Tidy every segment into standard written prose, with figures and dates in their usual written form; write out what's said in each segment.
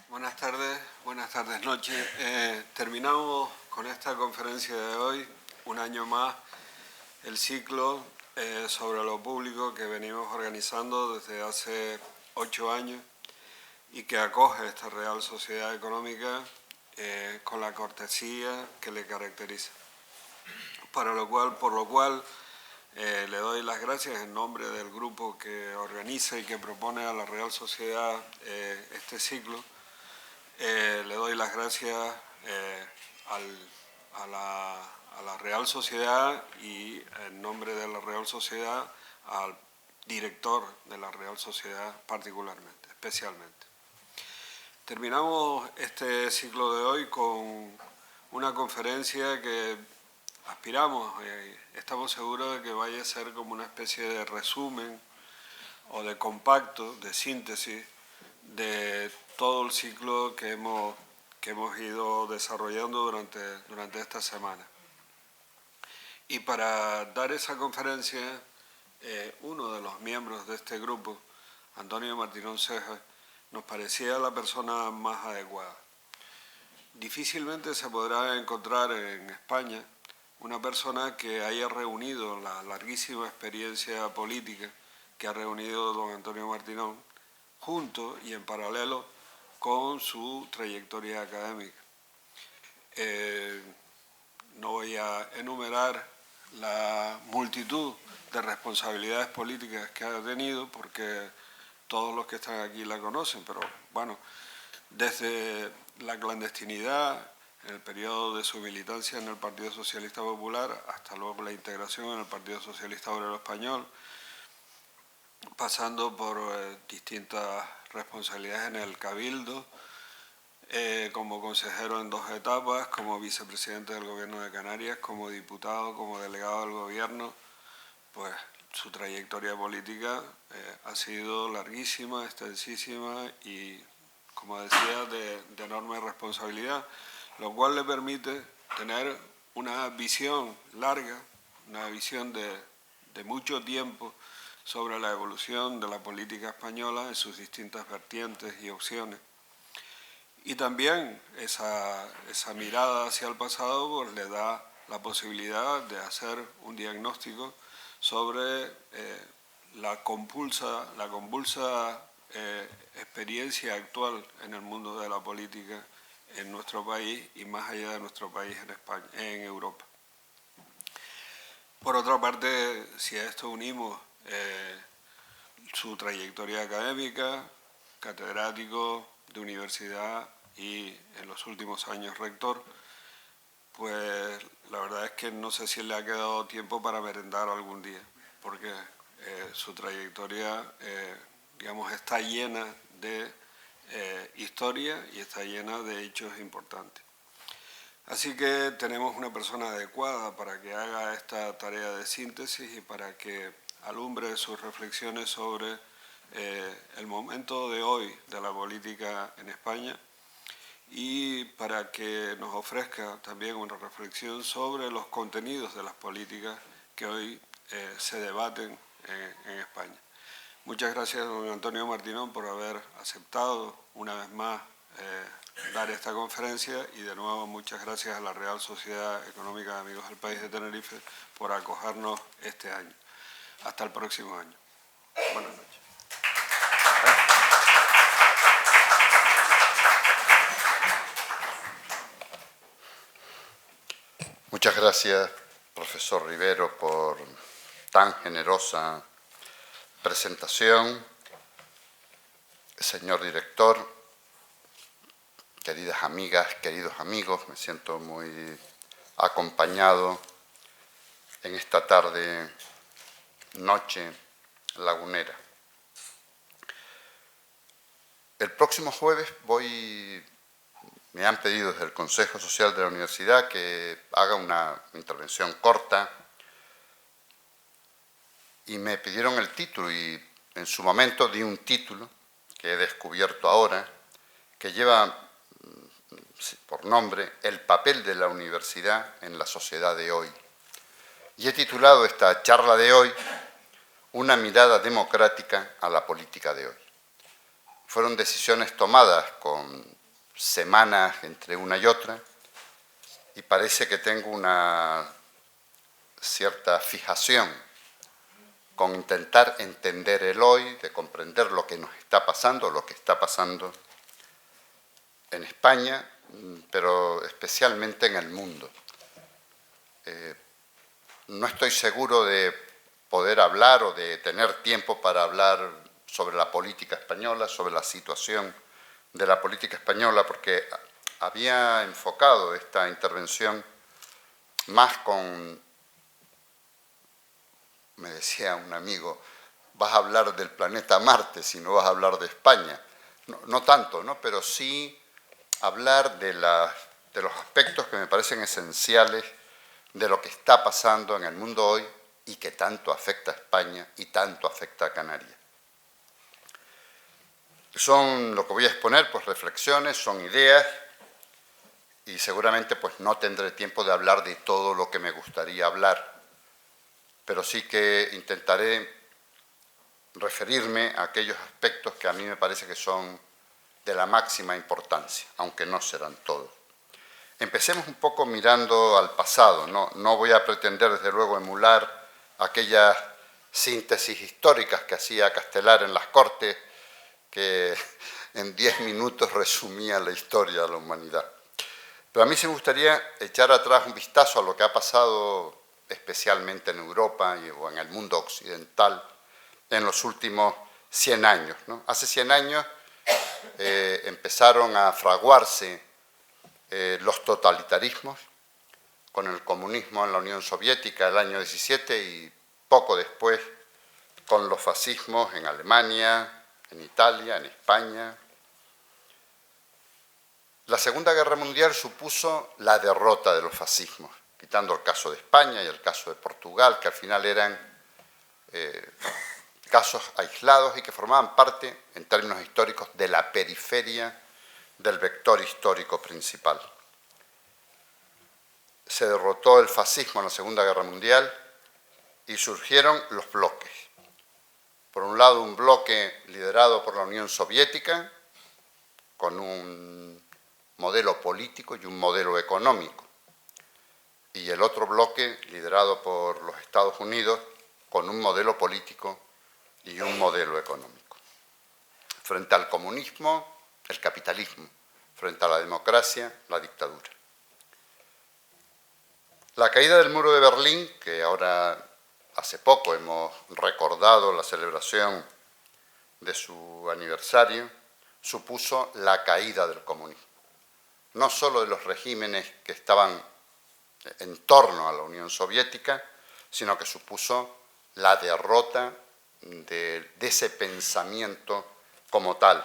Buenas tardes, noche. Terminamos con esta conferencia de hoy, un año más, el ciclo sobre lo público que venimos organizando desde hace 8 años y que acoge esta Real Sociedad Económica con la cortesía que le caracteriza. Por lo cual le doy las gracias en nombre del grupo que organiza y que propone a la Real Sociedad este ciclo. Le doy las gracias a la Real Sociedad y en nombre de la Real Sociedad al director de la Real Sociedad particularmente, especialmente. Terminamos este ciclo de hoy con una conferencia que aspiramos, estamos seguros de que vaya a ser como una especie de resumen o de compacto, de síntesis de todo el ciclo que hemos ido desarrollando durante esta semana. Y para dar esa conferencia, uno de los miembros de este grupo, Antonio Martinón Cejas, nos parecía la persona más adecuada. Difícilmente se podrá encontrar en España una persona que haya reunido la larguísima experiencia política que ha reunido don Antonio Martinón, junto y en paralelo con su trayectoria académica. No voy a enumerar la multitud de responsabilidades políticas que ha tenido, porque todos los que están aquí la conocen, pero bueno, desde la clandestinidad, en el periodo de su militancia en el Partido Socialista Popular, hasta luego la integración en el Partido Socialista Obrero Español, pasando por distintas responsabilidades en el Cabildo, como consejero en 2 etapas, como vicepresidente del Gobierno de Canarias, como diputado, como delegado del Gobierno. Pues su trayectoria política ha sido larguísima, extensísima y, como decía, de enorme responsabilidad, lo cual le permite tener una visión larga, una visión de mucho tiempo sobre la evolución de la política española en sus distintas vertientes y opciones. Y también esa mirada hacia el pasado pues, le da la posibilidad de hacer un diagnóstico sobre la convulsa experiencia actual en el mundo de la política en nuestro país y más allá de nuestro país en España, en Europa. Por otra parte, si a esto unimos su trayectoria académica, catedrático de universidad y en los últimos años rector, pues la verdad es que no sé si le ha quedado tiempo para merendar algún día, porque su trayectoria, digamos, está llena de historia y está llena de hechos importantes. Así que tenemos una persona adecuada para que haga esta tarea de síntesis y para que alumbre sus reflexiones sobre el momento de hoy de la política en España y para que nos ofrezca también una reflexión sobre los contenidos de las políticas que hoy se debaten en España. Muchas gracias, don Antonio Martinón, por haber aceptado una vez más dar esta conferencia y de nuevo muchas gracias a la Real Sociedad Económica de Amigos del País de Tenerife por acogernos este año. Hasta el próximo año. Buenas noches. Muchas gracias, profesor Rivero, por tan generosa presentación. Señor director, queridas amigas, queridos amigos, me siento muy acompañado en esta tarde, noche lagunera. El próximo jueves me han pedido desde el Consejo Social de la Universidad que haga una intervención corta y me pidieron el título y en su momento di un título que he descubierto ahora que lleva por nombre El papel de la universidad en la sociedad de hoy. Y he titulado esta charla de hoy Una mirada democrática a la política de hoy. Fueron decisiones tomadas con semanas entre una y otra y parece que tengo una cierta fijación con intentar entender el hoy, de comprender lo que nos está pasando, lo que está pasando en España, pero especialmente en el mundo. No estoy seguro de poder hablar o de tener tiempo para hablar sobre la política española, sobre la situación de la política española, porque había enfocado esta intervención más con, me decía un amigo, vas a hablar del planeta Marte si no vas a hablar de España. No tanto, ¿no? Pero sí hablar de los aspectos que me parecen esenciales de lo que está pasando en el mundo hoy y que tanto afecta a España y tanto afecta a Canarias. Son, lo que voy a exponer, pues reflexiones, son ideas y seguramente pues no tendré tiempo de hablar de todo lo que me gustaría hablar, pero sí que intentaré referirme a aquellos aspectos que a mí me parece que son de la máxima importancia, aunque no serán todos. Empecemos un poco mirando al pasado. No voy a pretender, desde luego, emular aquellas síntesis históricas que hacía Castelar en las Cortes, que en 10 minutos resumía la historia de la humanidad. Pero a mí sí me gustaría echar atrás un vistazo a lo que ha pasado especialmente en Europa o en el mundo occidental en los últimos 100 años, ¿no? Hace 100 años empezaron a fraguarse los totalitarismos, con el comunismo en la Unión Soviética el año 17 y poco después con los fascismos en Alemania, en Italia, en España. La Segunda Guerra Mundial supuso la derrota de los fascismos, quitando el caso de España y el caso de Portugal, que al final eran casos aislados y que formaban parte, en términos históricos, de la periferia del vector histórico principal. Se derrotó el fascismo en la Segunda Guerra Mundial y surgieron los bloques. Por un lado, un bloque liderado por la Unión Soviética, con un modelo político y un modelo económico, y el otro bloque liderado por los Estados Unidos, con un modelo político y un modelo económico. Frente al comunismo, el capitalismo; frente a la democracia, la dictadura. La caída del muro de Berlín, que ahora hace poco hemos recordado la celebración de su aniversario, supuso la caída del comunismo. No solo de los regímenes que estaban en torno a la Unión Soviética, sino que supuso la derrota de ese pensamiento como tal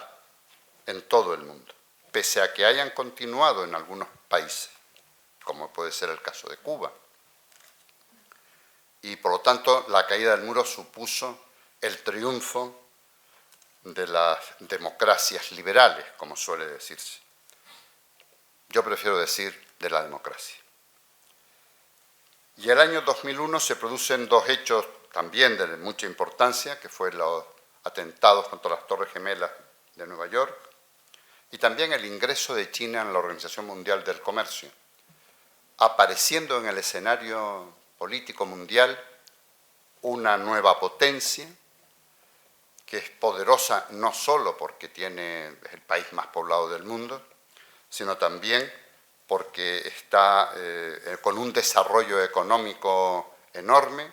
en todo el mundo, pese a que hayan continuado en algunos países, como puede ser el caso de Cuba. Y por lo tanto, la caída del muro supuso el triunfo de las democracias liberales, como suele decirse. Yo prefiero decir de la democracia. Y el año 2001 se producen dos hechos también de mucha importancia, que fue los atentados contra las Torres Gemelas de Nueva York y también el ingreso de China en la Organización Mundial del Comercio, apareciendo en el escenario político mundial una nueva potencia que es poderosa no solo porque es el país más poblado del mundo, sino también porque está con un desarrollo económico enorme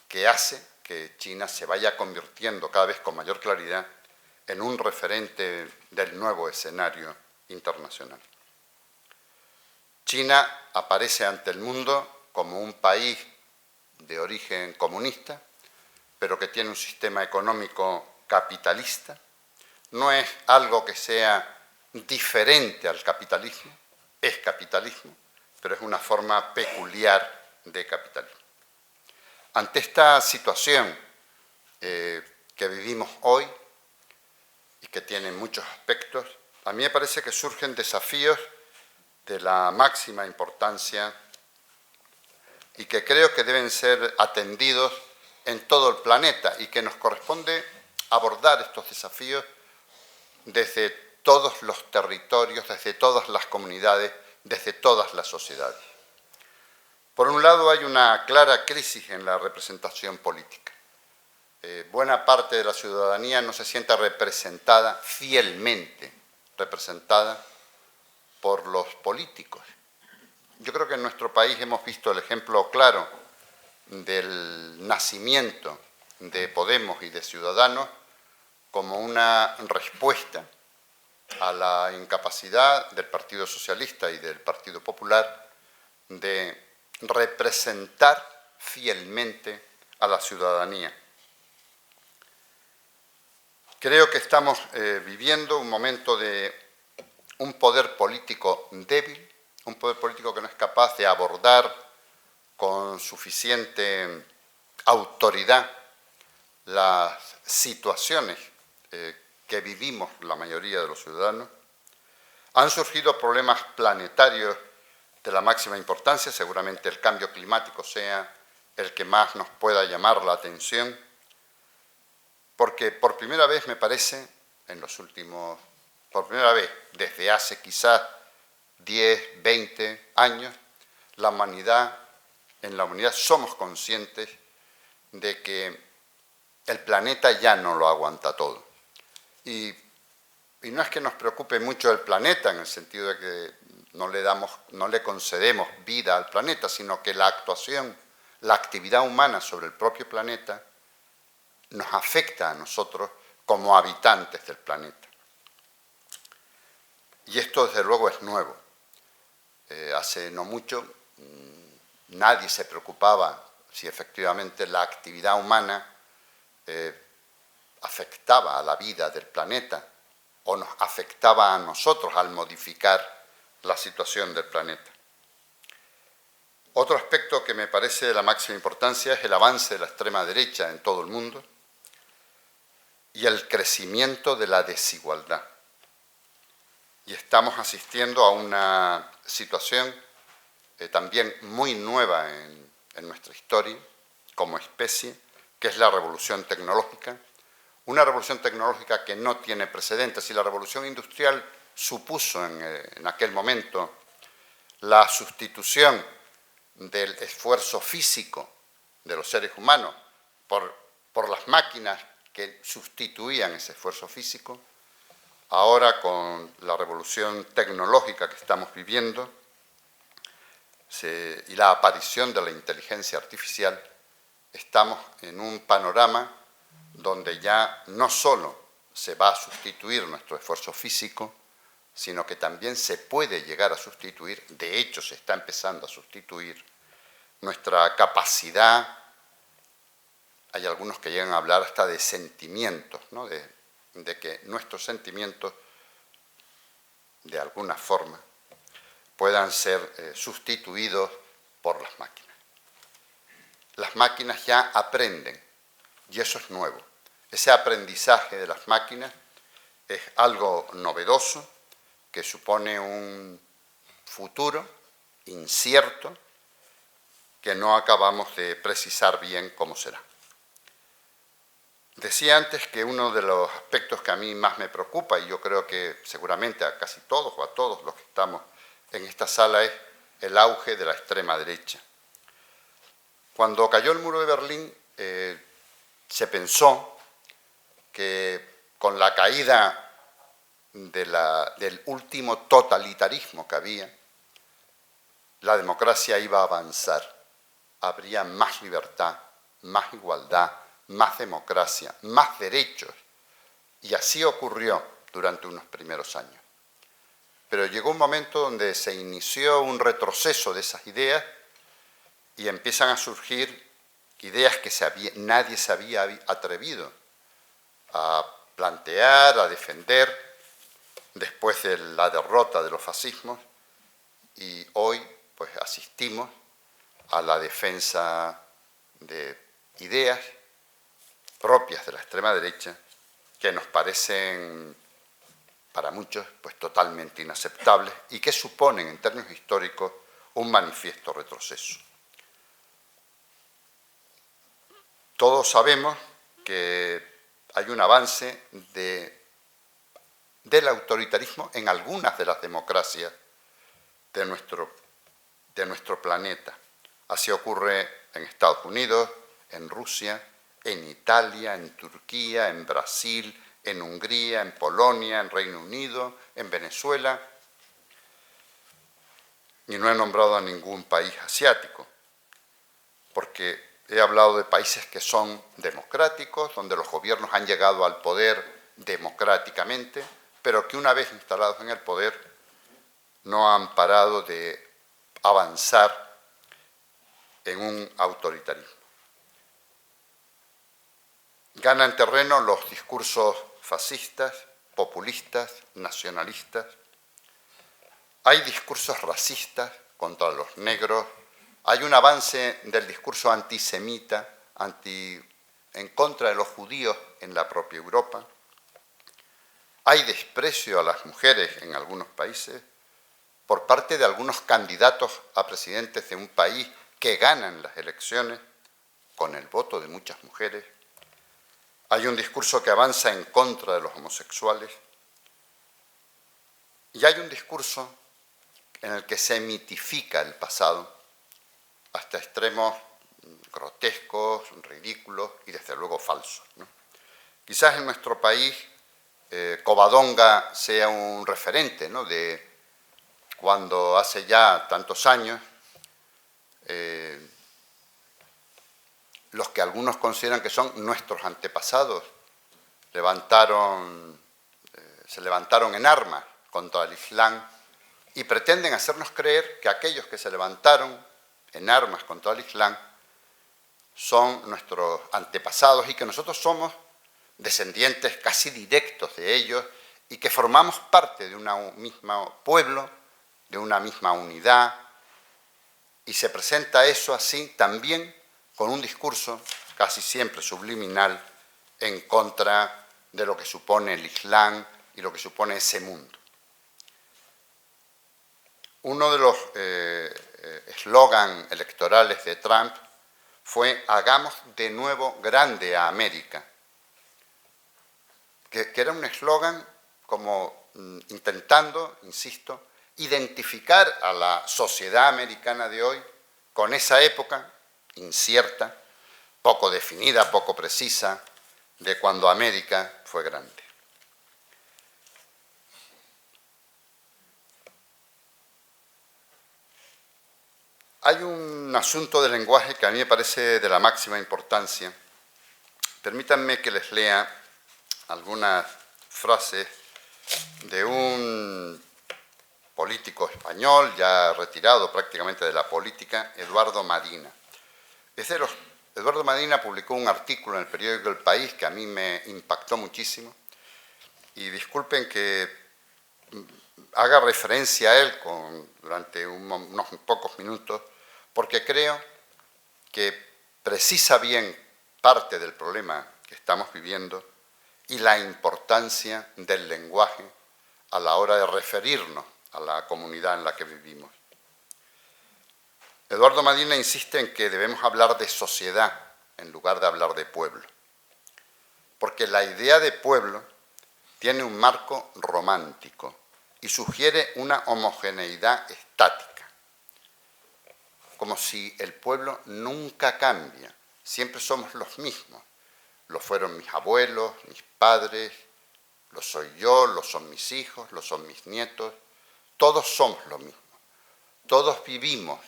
que hace que China se vaya convirtiendo cada vez con mayor claridad en un referente del nuevo escenario internacional. China aparece ante el mundo como un país de origen comunista, pero que tiene un sistema económico capitalista. No es algo que sea diferente al capitalismo, es capitalismo, pero es una forma peculiar de capitalismo. Ante esta situación que vivimos hoy y que tiene muchos aspectos, a mí me parece que surgen desafíos de la máxima importancia y que creo que deben ser atendidos en todo el planeta y que nos corresponde abordar estos desafíos desde todos los territorios, desde todas las comunidades, desde todas las sociedades. Por un lado, hay una clara crisis en la representación política. Buena parte de la ciudadanía no se siente representada, fielmente representada, por los políticos. Yo creo que en nuestro país hemos visto el ejemplo claro del nacimiento de Podemos y de Ciudadanos como una respuesta a la incapacidad del Partido Socialista y del Partido Popular de representar fielmente a la ciudadanía. Creo que estamos viviendo un momento de un poder político débil, un poder político que no es capaz de abordar con suficiente autoridad las situaciones que vivimos la mayoría de los ciudadanos. Han surgido problemas planetarios de la máxima importancia, seguramente el cambio climático sea el que más nos pueda llamar la atención, porque por primera vez, me parece, por primera vez desde hace quizás 10, 20 años, en la humanidad somos conscientes de que el planeta ya no lo aguanta todo. Y no es que nos preocupe mucho el planeta, en el sentido de que no le concedemos vida al planeta, sino que la actividad humana sobre el propio planeta nos afecta a nosotros como habitantes del planeta. Y esto, desde luego, es nuevo. Hace no mucho nadie se preocupaba si efectivamente la actividad humana afectaba a la vida del planeta o nos afectaba a nosotros al modificar la situación del planeta. Otro aspecto que me parece de la máxima importancia es el avance de la extrema derecha en todo el mundo y el crecimiento de la desigualdad. Y estamos asistiendo a una situación también muy nueva en nuestra historia como especie, que es la revolución tecnológica. Una revolución tecnológica que no tiene precedentes. Y la revolución industrial supuso en aquel momento la sustitución del esfuerzo físico de los seres humanos por las máquinas que sustituían ese esfuerzo físico. Ahora, con la revolución tecnológica que estamos viviendo y la aparición de la inteligencia artificial, estamos en un panorama donde ya no solo se va a sustituir nuestro esfuerzo físico, sino que también se puede llegar a sustituir, de hecho se está empezando a sustituir, nuestra capacidad. Hay algunos que llegan a hablar hasta de sentimientos, ¿no? de que nuestros sentimientos, de alguna forma, puedan ser sustituidos por las máquinas. Las máquinas ya aprenden, y eso es nuevo. Ese aprendizaje de las máquinas es algo novedoso, que supone un futuro incierto, que no acabamos de precisar bien cómo será. Decía antes que uno de los aspectos que a mí más me preocupa, y yo creo que seguramente a casi todos o a todos los que estamos en esta sala, es el auge de la extrema derecha. Cuando cayó el muro de Berlín, se pensó que con la caída del último totalitarismo que había, la democracia iba a avanzar. Habría más libertad, más igualdad, más democracia, más derechos. Y así ocurrió durante unos primeros años. Pero llegó un momento donde se inició un retroceso de esas ideas y empiezan a surgir ideas que nadie se había atrevido a plantear, a defender después de la derrota de los fascismos, y hoy pues asistimos a la defensa de ideas propias de la extrema derecha que nos parecen para muchos pues totalmente inaceptables y que suponen en términos históricos un manifiesto retroceso. Todos sabemos que hay un avance de del autoritarismo en algunas de las democracias de nuestro planeta. Así ocurre en Estados Unidos, en Rusia, en Italia, en Turquía, en Brasil, en Hungría, en Polonia, en Reino Unido, en Venezuela. Y no he nombrado a ningún país asiático, porque he hablado de países que son democráticos, donde los gobiernos han llegado al poder democráticamente, pero que una vez instalados en el poder no han parado de avanzar en un autoritarismo. Ganan terreno los discursos fascistas, populistas, nacionalistas. Hay discursos racistas contra los negros. Hay un avance del discurso antisemita, en contra de los judíos en la propia Europa. Hay desprecio a las mujeres en algunos países por parte de algunos candidatos a presidentes de un país que ganan las elecciones con el voto de muchas mujeres. Hay un discurso que avanza en contra de los homosexuales. Y hay un discurso en el que se mitifica el pasado hasta extremos grotescos, ridículos y desde luego falsos, ¿no? Quizás en nuestro país Covadonga sea un referente, ¿no?, de cuando hace ya tantos años los que algunos consideran que son nuestros antepasados se levantaron en armas contra el Islam y pretenden hacernos creer que aquellos que se levantaron en armas contra el Islam son nuestros antepasados y que nosotros somos descendientes casi directos de ellos y que formamos parte de un mismo pueblo, de una misma unidad, y se presenta eso así también con un discurso casi siempre subliminal en contra de lo que supone el Islam y lo que supone ese mundo. Uno de los eslogan electorales de Trump fue «Hagamos de nuevo grande a América», que era un eslogan como intentando, insisto, identificar a la sociedad americana de hoy con esa época incierta, poco definida, poco precisa, de cuando América fue grande. Hay un asunto del lenguaje que a mí me parece de la máxima importancia. Permítanme que les lea algunas frases de un político español, ya retirado prácticamente de la política, Eduardo Madina. Eduardo Madina publicó un artículo en el periódico El País que a mí me impactó muchísimo, y disculpen que haga referencia a él durante unos pocos minutos, porque creo que precisa bien parte del problema que estamos viviendo y la importancia del lenguaje a la hora de referirnos a la comunidad en la que vivimos. Eduardo Madina insiste en que debemos hablar de sociedad en lugar de hablar de pueblo, porque la idea de pueblo tiene un marco romántico y sugiere una homogeneidad estática, como si el pueblo nunca cambia, siempre somos los mismos. Lo fueron mis abuelos, mis padres, lo soy yo, lo son mis hijos, lo son mis nietos. Todos somos lo mismo. Todos vivimos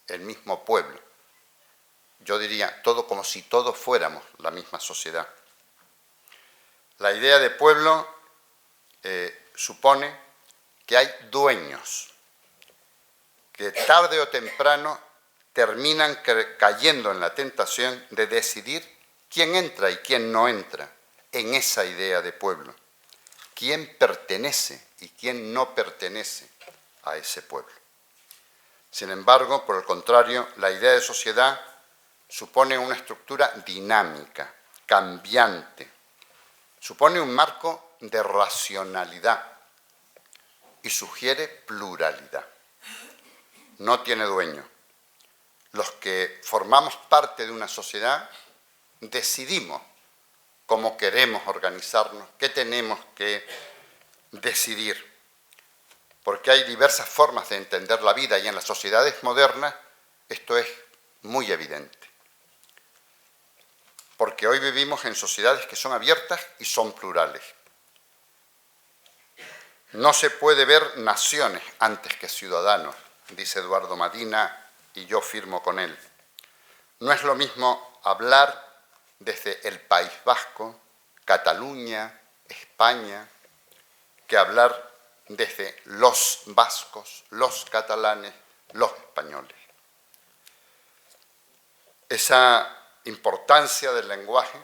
el mismo pueblo. Yo diría, todo como si todos fuéramos la misma sociedad. La idea de pueblo supone que hay dueños que tarde o temprano terminan cayendo en la tentación de decidir quién entra y quién no entra en esa idea de pueblo, quién pertenece y quién no pertenece a ese pueblo. Sin embargo, por el contrario, la idea de sociedad supone una estructura dinámica, cambiante, supone un marco de racionalidad y sugiere pluralidad. No tiene dueño. Los que formamos parte de una sociedad decidimos cómo queremos organizarnos, qué tenemos que decidir, porque hay diversas formas de entender la vida y en las sociedades modernas esto es muy evidente. Porque hoy vivimos en sociedades que son abiertas y son plurales. No se puede ver naciones antes que ciudadanos, dice Eduardo Madina, y yo firmo con él. No es lo mismo hablar desde el País Vasco, Cataluña, España, que hablar desde los vascos, los catalanes, los españoles. Esa importancia del lenguaje,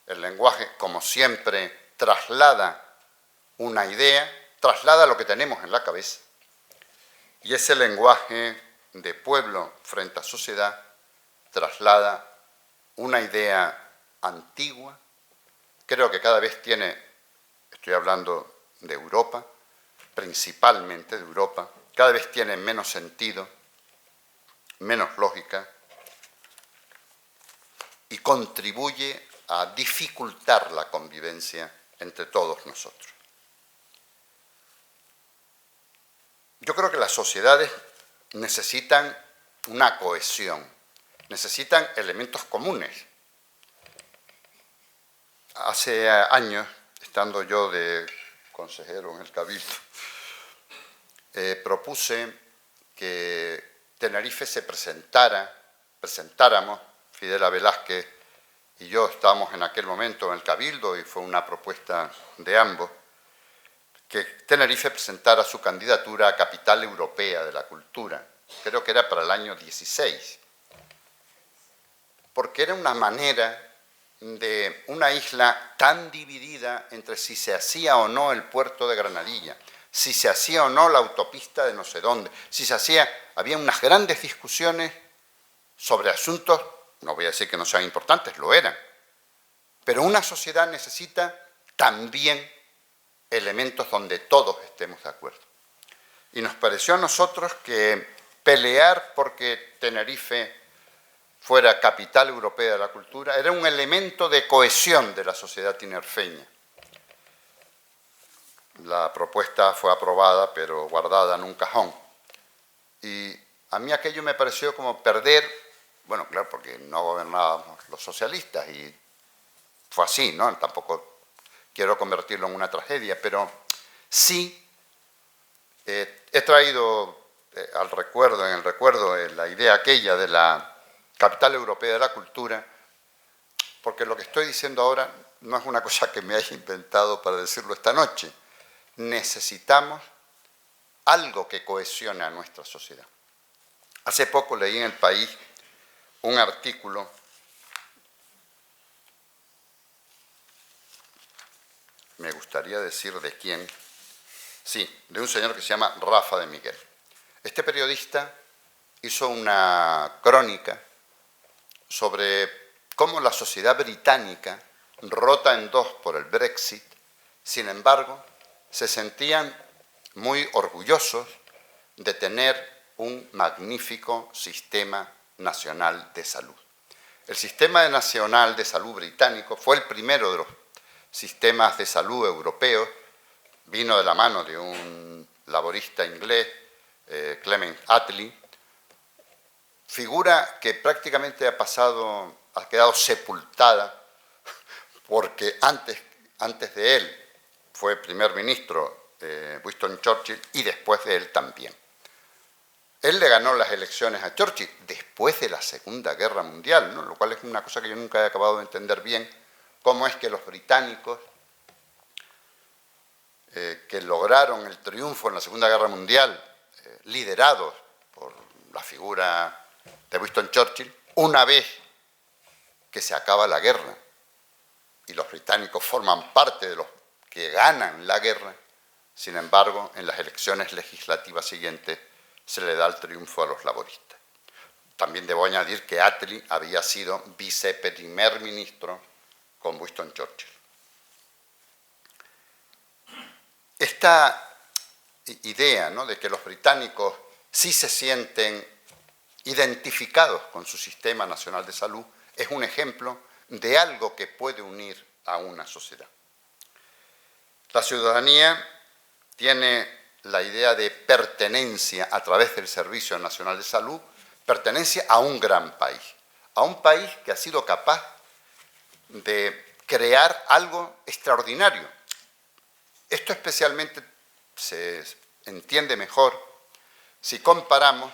el lenguaje, como siempre, traslada una idea, traslada lo que tenemos en la cabeza, y ese lenguaje de pueblo frente a sociedad traslada una idea antigua, creo que cada vez tiene, estoy hablando de Europa, principalmente de Europa, cada vez tiene menos sentido, menos lógica, y contribuye a dificultar la convivencia entre todos nosotros. Yo creo que las sociedades necesitan una cohesión, necesitan elementos comunes. Hace años, estando yo de consejero en el Cabildo, propuse que Tenerife se presentáramos, Fidela Velázquez y yo estábamos en aquel momento en el Cabildo y fue una propuesta de ambos, que Tenerife presentara su candidatura a Capital Europea de la Cultura. Creo que era para el año 16. Porque era una manera de una isla tan dividida entre si se hacía o no el puerto de Granadilla, si se hacía o no la autopista de no sé dónde, si se hacía... Había unas grandes discusiones sobre asuntos, no voy a decir que no sean importantes, lo eran, pero una sociedad necesita también elementos donde todos estemos de acuerdo. Y nos pareció a nosotros que pelear porque Tenerife fuera capital europea de la cultura era un elemento de cohesión de la sociedad tinerfeña. La propuesta fue aprobada, pero guardada en un cajón. Y a mí aquello me pareció como perder, bueno, claro, porque no gobernábamos los socialistas y fue así, ¿no? Tampoco quiero convertirlo en una tragedia, pero sí he traído en el recuerdo la idea aquella de la capital europea de la cultura, porque lo que estoy diciendo ahora no es una cosa que me haya inventado para decirlo esta noche. Necesitamos algo que cohesione a nuestra sociedad. Hace poco leí en El País un artículo me gustaría decir de quién, sí, de un señor que se llama Rafa de Miguel. Este periodista hizo una crónica sobre cómo la sociedad británica, rota en dos por el Brexit, sin embargo, se sentían muy orgullosos de tener un magnífico sistema nacional de salud. El sistema nacional de salud británico fue el primero de los sistemas de salud europeos, vino de la mano de un laborista inglés, Clement Attlee, figura que prácticamente ha quedado sepultada porque antes de él fue primer ministro Winston Churchill y después de él también. Él le ganó las elecciones a Churchill después de la Segunda Guerra Mundial, ¿no? Lo cual es una cosa que yo nunca he acabado de entender bien, cómo es que los británicos que lograron el triunfo en la Segunda Guerra Mundial, liderados por la figura de Winston Churchill, una vez que se acaba la guerra y los británicos forman parte de los que ganan la guerra, sin embargo, en las elecciones legislativas siguientes se le da el triunfo a los laboristas. También debo añadir que Attlee había sido viceprimer ministro con Winston Churchill. Esta idea, ¿no?, de que los británicos sí se sienten identificados con su sistema nacional de salud es un ejemplo de algo que puede unir a una sociedad. La ciudadanía tiene la idea de pertenencia a través del Servicio Nacional de Salud, pertenencia a un gran país, a un país que ha sido capaz de crear algo extraordinario. Esto especialmente se entiende mejor si comparamos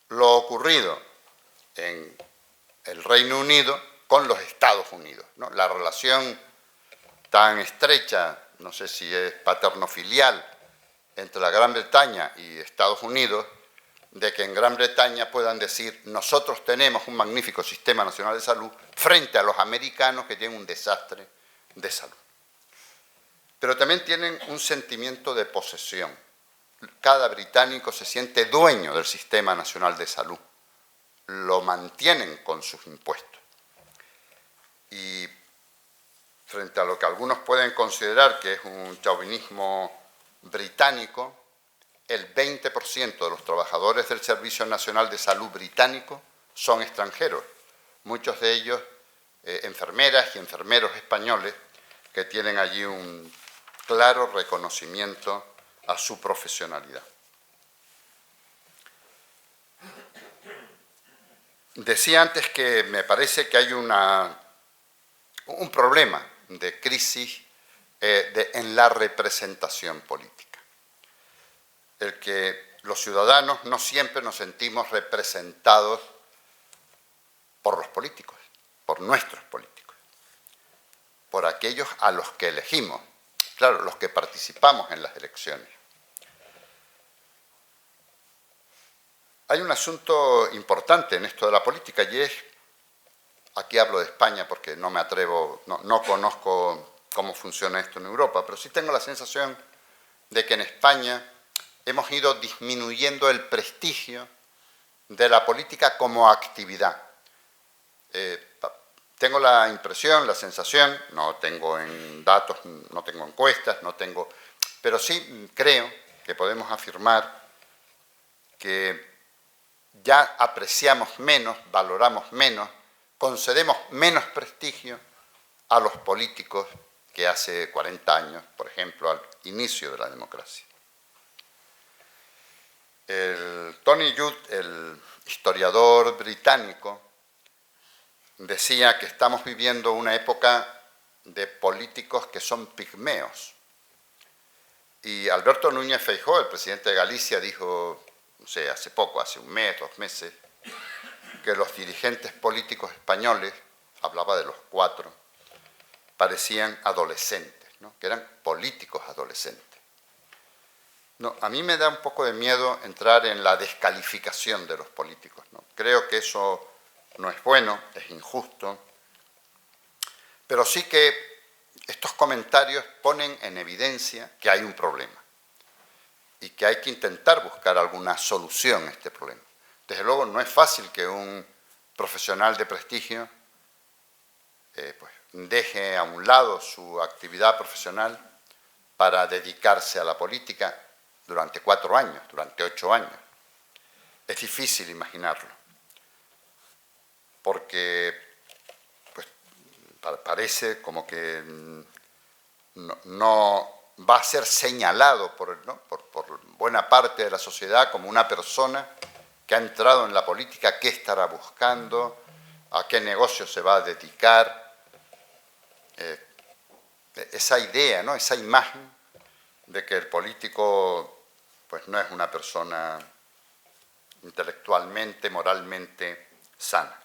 lo ocurrido en el Reino Unido con los Estados Unidos, ¿no? La relación tan estrecha, no sé si es paterno-filial, entre la Gran Bretaña y Estados Unidos, de que en Gran Bretaña puedan decir nosotros tenemos un magnífico sistema nacional de salud frente a los americanos que tienen un desastre de salud. Pero también tienen un sentimiento de posesión. Cada británico se siente dueño del sistema nacional de salud. Lo mantienen con sus impuestos. Y frente a lo que algunos pueden considerar que es un chauvinismo británico, el 20% de los trabajadores del Servicio Nacional de Salud británico son extranjeros, muchos de ellos enfermeras y enfermeros españoles que tienen allí un claro reconocimiento a su profesionalidad. Decía antes que me parece que hay un problema de crisis en la representación política. El que los ciudadanos no siempre nos sentimos representados por los políticos, por nuestros políticos, por aquellos a los que elegimos, claro, los que participamos en las elecciones. Hay un asunto importante en esto de la política y es, aquí hablo de España porque no me atrevo, no conozco cómo funciona esto en Europa, pero sí tengo la sensación de que en España hemos ido disminuyendo el prestigio de la política como actividad. Tengo la impresión, la sensación, no tengo en datos, no tengo encuestas, pero sí creo que podemos afirmar que ya apreciamos menos, valoramos menos, concedemos menos prestigio a los políticos que hace 40 años, por ejemplo, al inicio de la democracia. Tony Judd, el historiador británico, decía que estamos viviendo una época de políticos que son pigmeos. Y Alberto Núñez Feijóo, el presidente de Galicia, dijo, no sé, hace poco, hace un mes, 2 meses, que los dirigentes políticos españoles, hablaba de los 4, parecían adolescentes, ¿no? Que eran políticos adolescentes. No, a mí me da un poco de miedo entrar en la descalificación de los políticos, ¿no? Creo que eso no es bueno, es injusto, pero sí que estos comentarios ponen en evidencia que hay un problema y que hay que intentar buscar alguna solución a este problema. Desde luego no es fácil que un profesional de prestigio pues deje a un lado su actividad profesional para dedicarse a la política durante 4 años, durante 8 años. Es difícil imaginarlo, porque pues, parece como que no va a ser señalado por buena parte de la sociedad como una persona que ha entrado en la política, qué estará buscando, a qué negocio se va a dedicar. Esa idea, ¿no? Esa imagen de que el político pues, no es una persona intelectualmente, moralmente sana.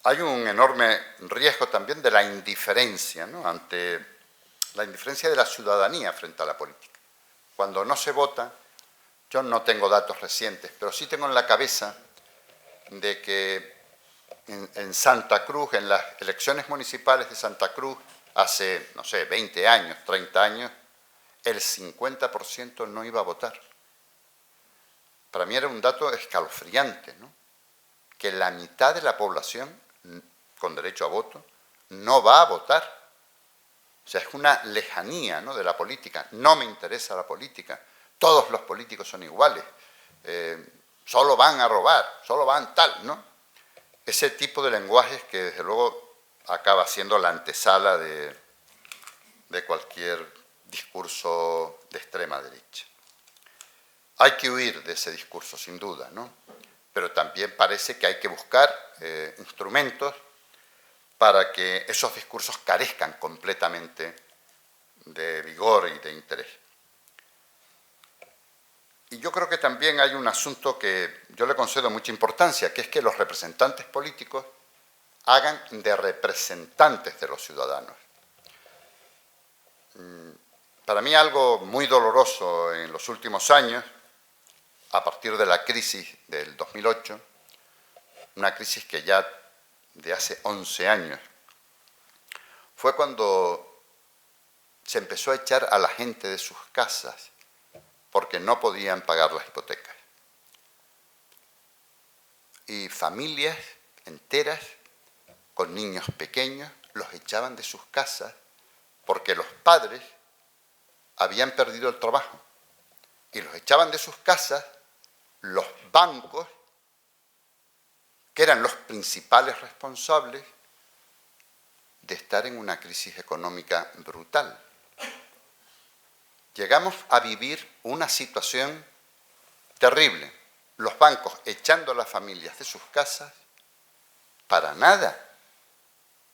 Hay un enorme riesgo también de la indiferencia, ¿no? Ante la indiferencia de la ciudadanía frente a la política. Cuando no se vota, yo no tengo datos recientes, pero sí tengo en la cabeza de que en Santa Cruz, en las elecciones municipales de Santa Cruz, hace, no sé, 20 años, 30 años, el 50% no iba a votar. Para mí era un dato escalofriante, ¿no? Que la mitad de la población con derecho a voto no va a votar. O sea, es una lejanía, ¿no? De la política. No me interesa la política. Todos los políticos son iguales. Solo van a robar, solo van tal, ¿no? Ese tipo de lenguajes que desde luego acaba siendo la antesala de cualquier discurso de extrema derecha. Hay que huir de ese discurso, sin duda, ¿no? Pero también parece que hay que buscar instrumentos para que esos discursos carezcan completamente de vigor y de interés. Y yo creo que también hay un asunto que yo le concedo mucha importancia, que es que los representantes políticos hagan de representantes de los ciudadanos. Para mí algo muy doloroso en los últimos años, a partir de la crisis del 2008, una crisis que ya de hace 11 años, fue cuando se empezó a echar a la gente de sus casas porque no podían pagar las hipotecas. Y familias enteras con niños pequeños los echaban de sus casas porque los padres habían perdido el trabajo y los echaban de sus casas los bancos, que eran los principales responsables de estar en una crisis económica brutal. Llegamos a vivir una situación terrible, los bancos echando a las familias de sus casas para nada,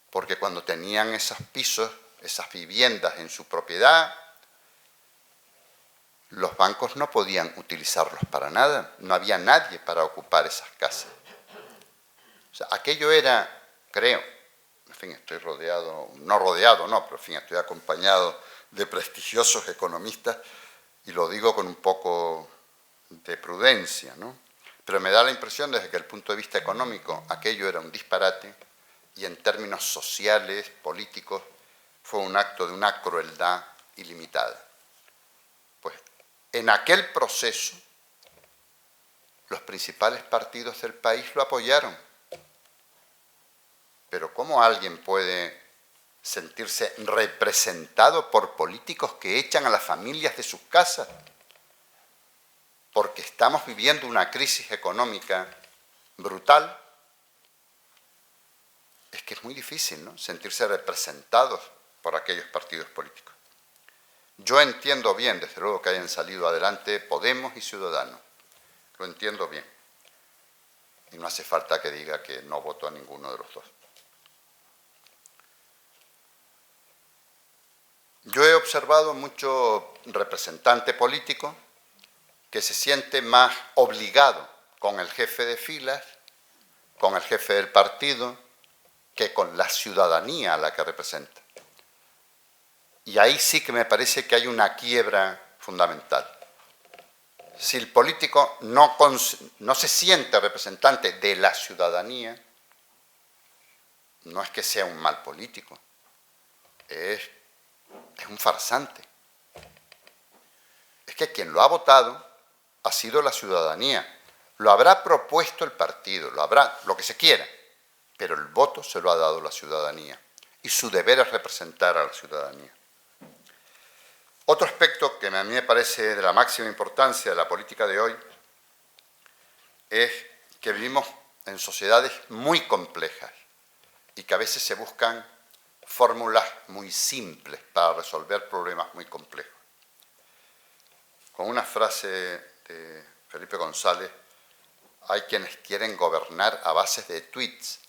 porque cuando tenían esos pisos, esas viviendas en su propiedad, los bancos no podían utilizarlos para nada, no había nadie para ocupar esas casas. O sea, aquello era, creo, en fin, estoy rodeado, pero en fin, estoy acompañado de prestigiosos economistas y lo digo con un poco de prudencia, ¿no? Pero me da la impresión desde que el punto de vista económico aquello era un disparate y en términos sociales, políticos, fue un acto de una crueldad ilimitada. Pues en aquel proceso los principales partidos del país lo apoyaron. Pero ¿cómo alguien puede sentirse representado por políticos que echan a las familias de sus casas? Porque estamos viviendo una crisis económica brutal. Es que es muy difícil, ¿no?, sentirse representados por aquellos partidos políticos. Yo entiendo bien, desde luego, que hayan salido adelante Podemos y Ciudadanos. Lo entiendo bien. Y no hace falta que diga que no voto a ninguno de los dos. Yo he observado mucho representante político que se siente más obligado con el jefe de filas, con el jefe del partido, que con la ciudadanía a la que representa. Y ahí sí que me parece que hay una quiebra fundamental. Si el político no se siente representante de la ciudadanía, no es que sea un mal político, es un farsante. Es que quien lo ha votado ha sido la ciudadanía. Lo habrá propuesto el partido, lo que se quiera, pero el voto se lo ha dado la ciudadanía y su deber es representar a la ciudadanía. Otro aspecto que a mí me parece de la máxima importancia de la política de hoy es que vivimos en sociedades muy complejas y que a veces se buscan fórmulas muy simples para resolver problemas muy complejos. Con una frase de Felipe González, hay quienes quieren gobernar a base de tweets.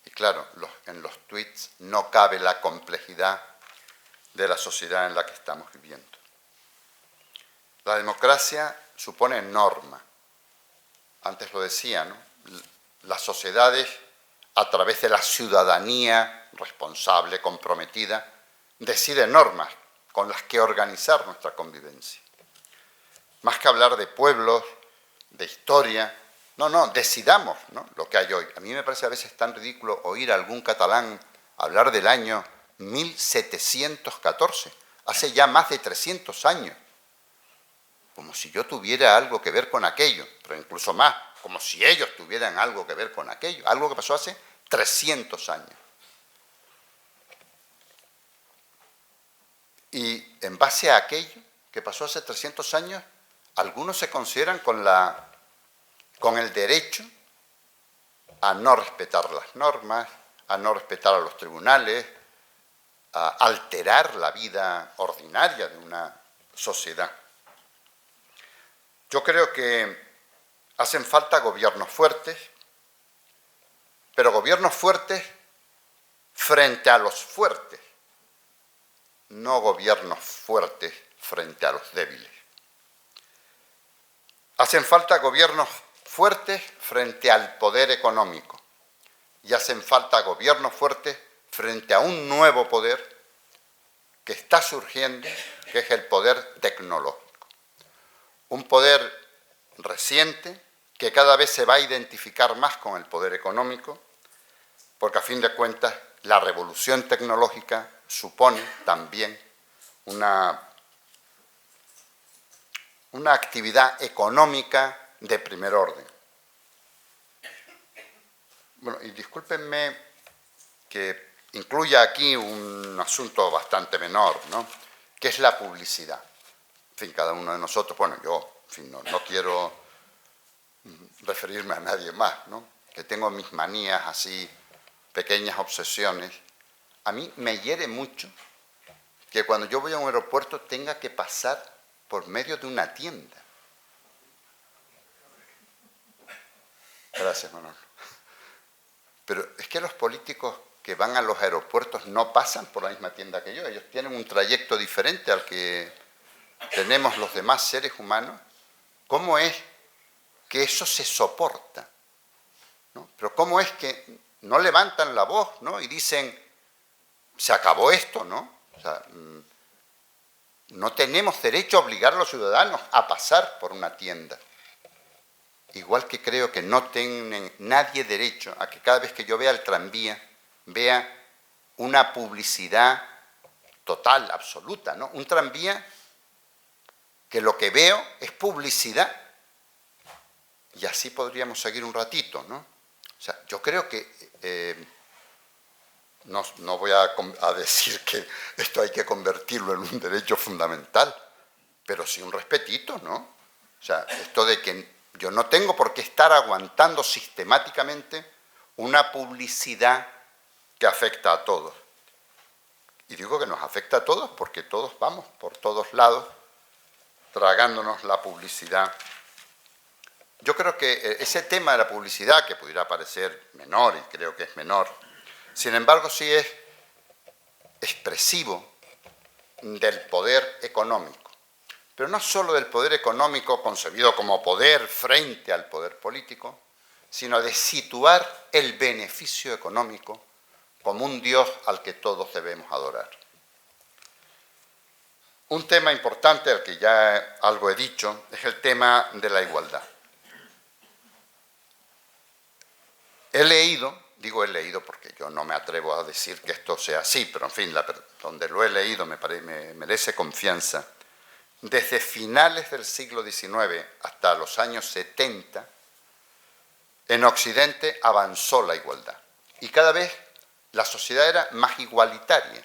Y claro, en los tweets no cabe la complejidad de la sociedad en la que estamos viviendo. La democracia supone norma. Antes lo decía, ¿no? Las sociedades, a través de la ciudadanía responsable, comprometida, deciden normas con las que organizar nuestra convivencia. Más que hablar de pueblos, de historia, decidamos, ¿no?, lo que hay hoy. A mí me parece a veces tan ridículo oír a algún catalán hablar del año 1714, hace ya más de 300 años, como si yo tuviera algo que ver con aquello, pero incluso más, como si ellos tuvieran algo que ver con aquello, algo que pasó hace 300 años. Y en base a aquello que pasó hace 300 años, algunos se consideran con el derecho a no respetar las normas, a no respetar a los tribunales, a alterar la vida ordinaria de una sociedad. Yo creo que hacen falta gobiernos fuertes, pero gobiernos fuertes frente a los fuertes, no gobiernos fuertes frente a los débiles. Hacen falta gobiernos fuertes frente al poder económico y hacen falta gobiernos fuertes frente a un nuevo poder que está surgiendo, que es el poder tecnológico. Un poder reciente que cada vez se va a identificar más con el poder económico, porque a fin de cuentas la revolución tecnológica supone también una actividad económica de primer orden. Bueno, y discúlpenme que incluya aquí un asunto bastante menor, ¿no?, que es la publicidad. En fin, cada uno de nosotros, bueno, yo, en fin, no quiero referirme a nadie más, ¿no?, que tengo mis manías así, pequeñas obsesiones. A mí me hiere mucho que cuando yo voy a un aeropuerto tenga que pasar por medio de una tienda. Gracias, Manolo. Pero es que los políticos que van a los aeropuertos no pasan por la misma tienda que yo. Ellos tienen un trayecto diferente al que tenemos los demás seres humanos. ¿Cómo es que eso se soporta?, ¿no? Pero ¿cómo es que no levantan la voz, ¿no?, y dicen, se acabó esto, ¿no? O sea, no tenemos derecho a obligar a los ciudadanos a pasar por una tienda. Igual que creo que no tiene nadie derecho a que cada vez que yo vea el tranvía, vea una publicidad total, absoluta, ¿no? Un tranvía que lo que veo es publicidad. Y así podríamos seguir un ratito, ¿no? O sea, yo creo que, no voy a decir que esto hay que convertirlo en un derecho fundamental, pero sí un respetito, ¿no? O sea, esto de que yo no tengo por qué estar aguantando sistemáticamente una publicidad que afecta a todos. Y digo que nos afecta a todos porque todos vamos por todos lados tragándonos la publicidad. Yo creo que ese tema de la publicidad, que pudiera parecer menor, y creo que es menor, sin embargo sí es expresivo del poder económico. Pero no solo del poder económico concebido como poder frente al poder político, sino de situar el beneficio económico como un Dios al que todos debemos adorar. Un tema importante, al que ya algo he dicho, es el tema de la igualdad. He leído, digo he leído porque yo no me atrevo a decir que esto sea así, pero en fin, donde lo he leído me merece confianza. Desde finales del siglo XIX hasta los años 70, en Occidente avanzó la igualdad. Y cada vez la sociedad era más igualitaria.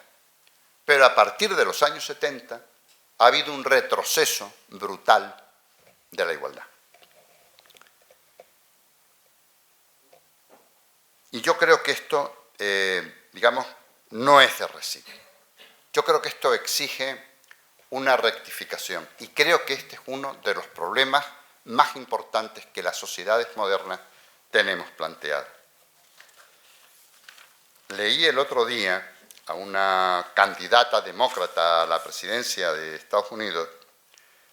Pero a partir de los años 70 ha habido un retroceso brutal de la igualdad. Y yo creo que esto, digamos, no es de recibo. Yo creo que esto exige una rectificación. Y creo que este es uno de los problemas más importantes que las sociedades modernas tenemos planteados. Leí el otro día a una candidata demócrata a la presidencia de Estados Unidos,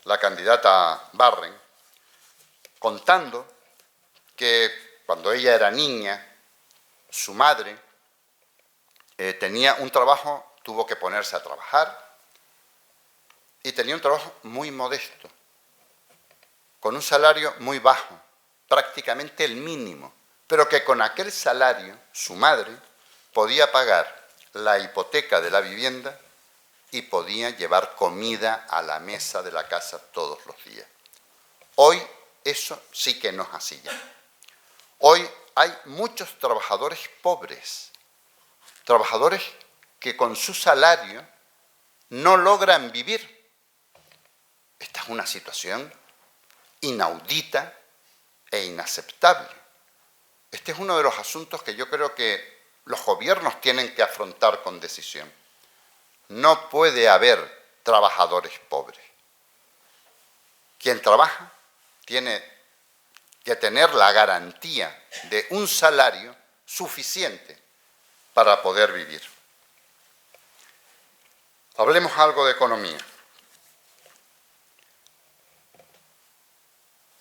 la candidata Warren, contando que cuando ella era niña, su madre tenía un trabajo, tuvo que ponerse a trabajar, y tenía un trabajo muy modesto, con un salario muy bajo, prácticamente el mínimo, pero que con aquel salario su madre podía pagar la hipoteca de la vivienda y podía llevar comida a la mesa de la casa todos los días. Hoy eso sí que no es así ya. Hoy hay muchos trabajadores pobres, trabajadores que con su salario no logran vivir. Esta es una situación inaudita e inaceptable. Este es uno de los asuntos que yo creo que los gobiernos tienen que afrontar con decisión. no puede haber trabajadores pobres. Quien trabaja tiene que tener la garantía de un salario suficiente para poder vivir. Hablemos algo de economía.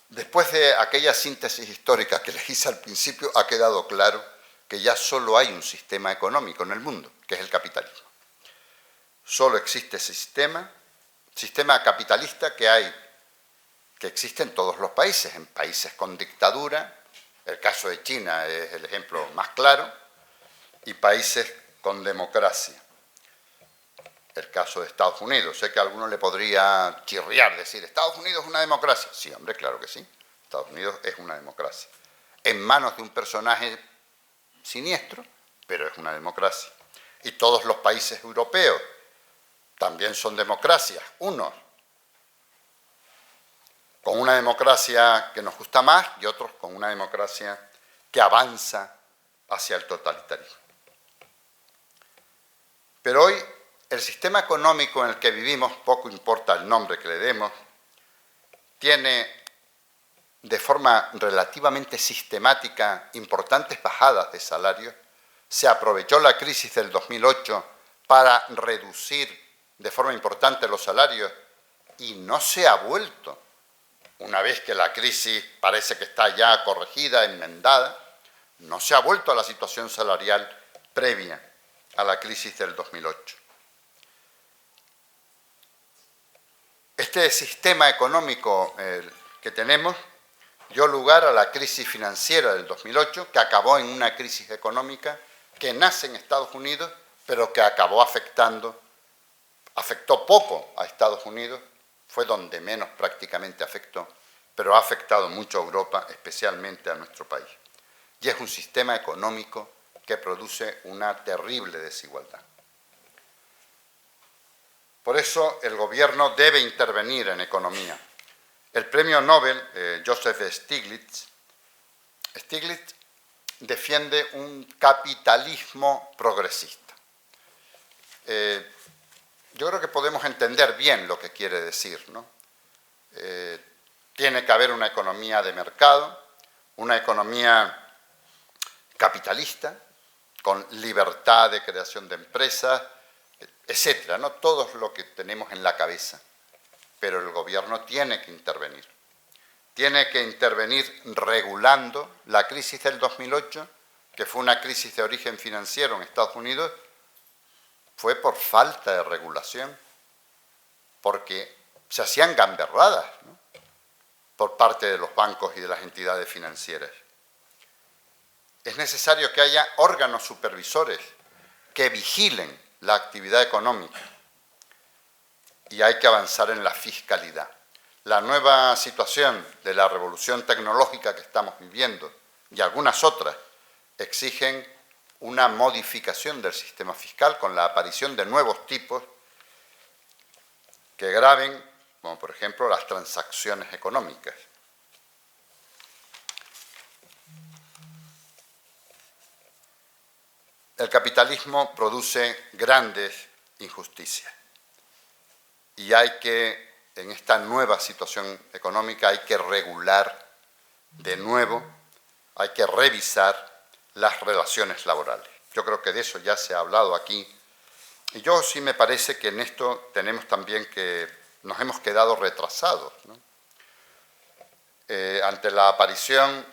Después de aquella síntesis histórica que les hice al principio, ha quedado claro que ya solo hay un sistema económico en el mundo, que es el capitalismo. Solo existe ese sistema capitalista que existe en todos los países, en países con dictadura, el caso de China es el ejemplo más claro, y países con democracia. El caso de Estados Unidos. Sé que a alguno le podría chirriar, decir, ¿Estados Unidos es una democracia? Sí, hombre, claro que sí. Estados Unidos es una democracia. En manos de un personaje siniestro, pero es una democracia. Y todos los países europeos también son democracias, unos con una democracia que nos gusta más y otros con una democracia que avanza hacia el totalitarismo. Pero hoy el sistema económico en el que vivimos, poco importa el nombre que le demos, tiene de forma relativamente sistemática importantes bajadas de salarios. Se aprovechó la crisis del 2008 para reducir de forma importante los salarios y no se ha vuelto, una vez que la crisis parece que está ya corregida, enmendada, no se ha vuelto a la situación salarial previa a la crisis del 2008. Este sistema económico que tenemos dio lugar a la crisis financiera del 2008, que acabó en una crisis económica que nace en Estados Unidos, pero que acabó afectó poco a Estados Unidos, fue donde menos prácticamente afectó, pero ha afectado mucho a Europa, especialmente a nuestro país. Y es un sistema económico que produce una terrible desigualdad. Por eso el gobierno debe intervenir en economía. El premio Nobel, Joseph Stiglitz, defiende un capitalismo progresista. Yo creo que podemos entender bien lo que quiere decir, ¿no? Tiene que haber una economía de mercado, una economía capitalista, con libertad de creación de empresas, etcétera, ¿no? Todo lo que tenemos en la cabeza. Pero el gobierno tiene que intervenir. Tiene que intervenir regulando la crisis del 2008, que fue una crisis de origen financiero en Estados Unidos, fue por falta de regulación, porque se hacían gamberradas, ¿no?, por parte de los bancos y de las entidades financieras. Es necesario que haya órganos supervisores que vigilen la actividad económica y hay que avanzar en la fiscalidad. La nueva situación de la revolución tecnológica que estamos viviendo y algunas otras exigen una modificación del sistema fiscal con la aparición de nuevos tipos que graven, como por ejemplo las transacciones económicas. El capitalismo produce grandes injusticias y en esta nueva situación económica hay que regular de nuevo, hay que revisar las relaciones laborales. Yo creo que de eso ya se ha hablado aquí y yo sí me parece que en esto tenemos también que nos hemos quedado retrasados, ¿no? Ante la aparición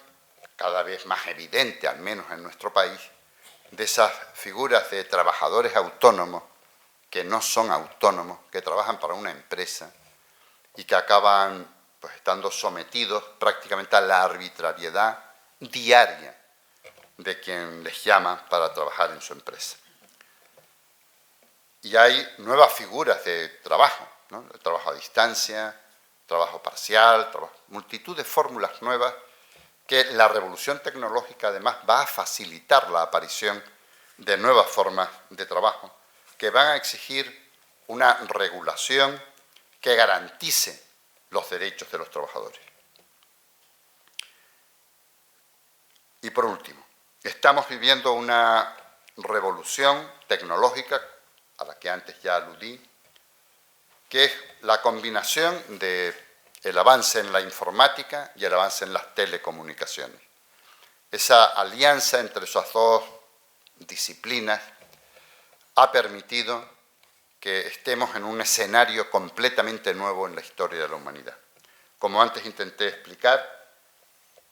cada vez más evidente, al menos en nuestro país, de esas figuras de trabajadores autónomos que no son autónomos, que trabajan para una empresa y que acaban pues, estando sometidos prácticamente a la arbitrariedad diaria de quien les llama para trabajar en su empresa. Y hay nuevas figuras de trabajo, ¿no? El trabajo a distancia, trabajo parcial, multitud de fórmulas nuevas que la revolución tecnológica además va a facilitar la aparición de nuevas formas de trabajo que van a exigir una regulación que garantice los derechos de los trabajadores. Y por último, estamos viviendo una revolución tecnológica a la que antes ya aludí, que es la combinación del avance en la informática y el avance en las telecomunicaciones. Esa alianza entre esas dos disciplinas ha permitido que estemos en un escenario completamente nuevo en la historia de la humanidad. Como antes intenté explicar,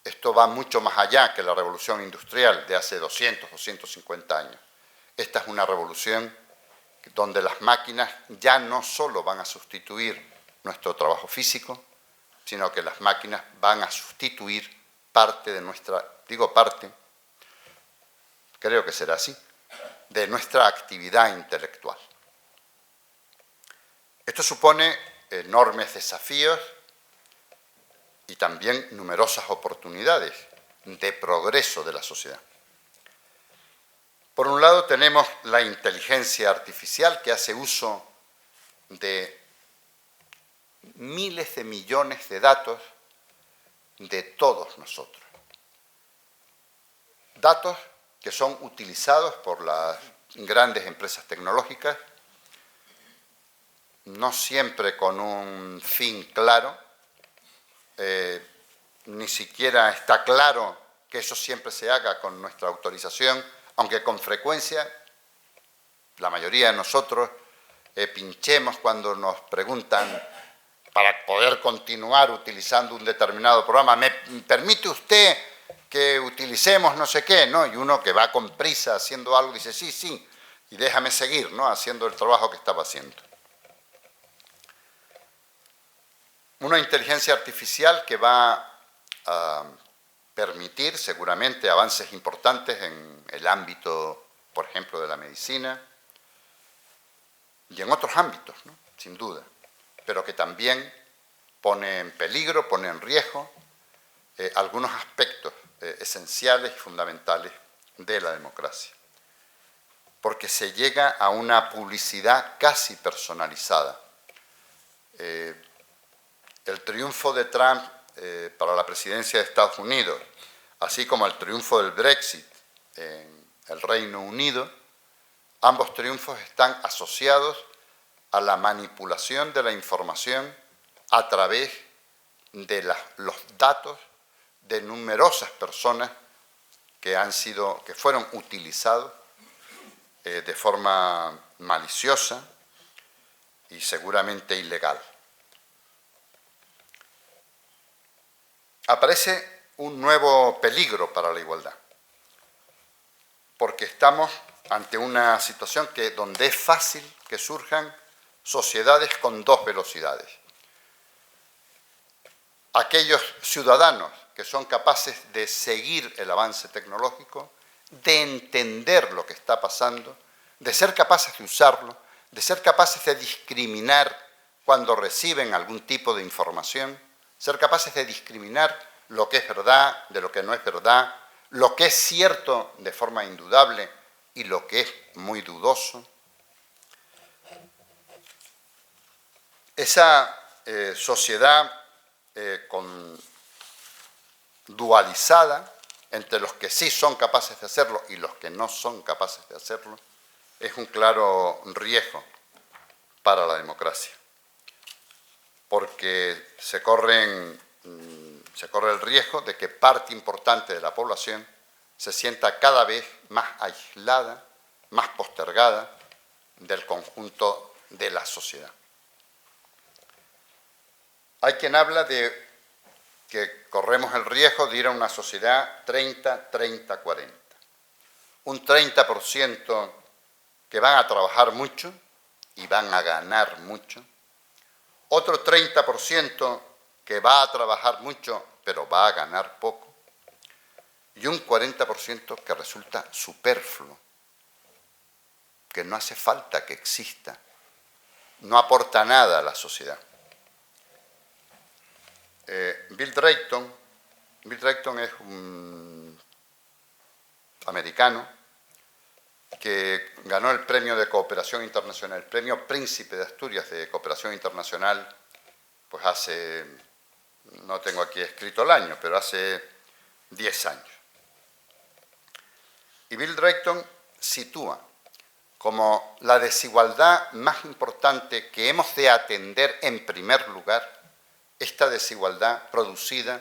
esto va mucho más allá que la revolución industrial de hace 200 o 150 años. Esta es una revolución donde las máquinas ya no solo van a sustituir nuestro trabajo físico, sino que las máquinas van a sustituir parte de nuestra, digo parte, creo que será así, de nuestra actividad intelectual. Esto supone enormes desafíos y también numerosas oportunidades de progreso de la sociedad. Por un lado tenemos la inteligencia artificial que hace uso de miles de millones de datos de todos nosotros. Datos que son utilizados por las grandes empresas tecnológicas, no siempre con un fin claro, ni siquiera está claro que eso siempre se haga con nuestra autorización, aunque con frecuencia la mayoría de nosotros pinchemos cuando nos preguntan para poder continuar utilizando un determinado programa. ¿Me permite usted que utilicemos no sé qué? ¿No? Y uno que va con prisa haciendo algo dice sí, sí, y déjame seguir, ¿no?, haciendo el trabajo que estaba haciendo. Una inteligencia artificial que va a permitir seguramente avances importantes en el ámbito, por ejemplo, de la medicina y en otros ámbitos, ¿no?, sin duda, pero que también pone en peligro, pone en riesgo algunos aspectos esenciales y fundamentales de la democracia, porque se llega a una publicidad casi personalizada. El triunfo de Trump para la presidencia de Estados Unidos, así como el triunfo del Brexit en el Reino Unido, ambos triunfos están asociados a la manipulación de la información a través de los datos de numerosas personas que fueron utilizados de forma maliciosa y seguramente ilegal. Aparece un nuevo peligro para la igualdad, porque estamos ante una situación donde es fácil que surjan sociedades con dos velocidades. Aquellos ciudadanos que son capaces de seguir el avance tecnológico, de entender lo que está pasando, de ser capaces de usarlo, de ser capaces de discriminar cuando reciben algún tipo de información, ser capaces de discriminar lo que es verdad de lo que no es verdad, lo que es cierto de forma indudable y lo que es muy dudoso. Esa sociedad dualizada entre los que sí son capaces de hacerlo y los que no son capaces de hacerlo es un claro riesgo para la democracia, porque se corre el riesgo de que parte importante de la población se sienta cada vez más aislada, más postergada del conjunto de la sociedad. Hay quien habla de que corremos el riesgo de ir a una sociedad 30-30-40. Un 30% que van a trabajar mucho y van a ganar mucho. Otro 30% que va a trabajar mucho pero va a ganar poco. Y un 40% que resulta superfluo, que no hace falta que exista, no aporta nada a la sociedad. Bill Drayton es un americano que ganó el premio de cooperación internacional, el premio Príncipe de Asturias de cooperación internacional, pues hace, no tengo aquí escrito el año, pero hace 10 años. Y Bill Drayton sitúa como la desigualdad más importante que hemos de atender en primer lugar, esta desigualdad producida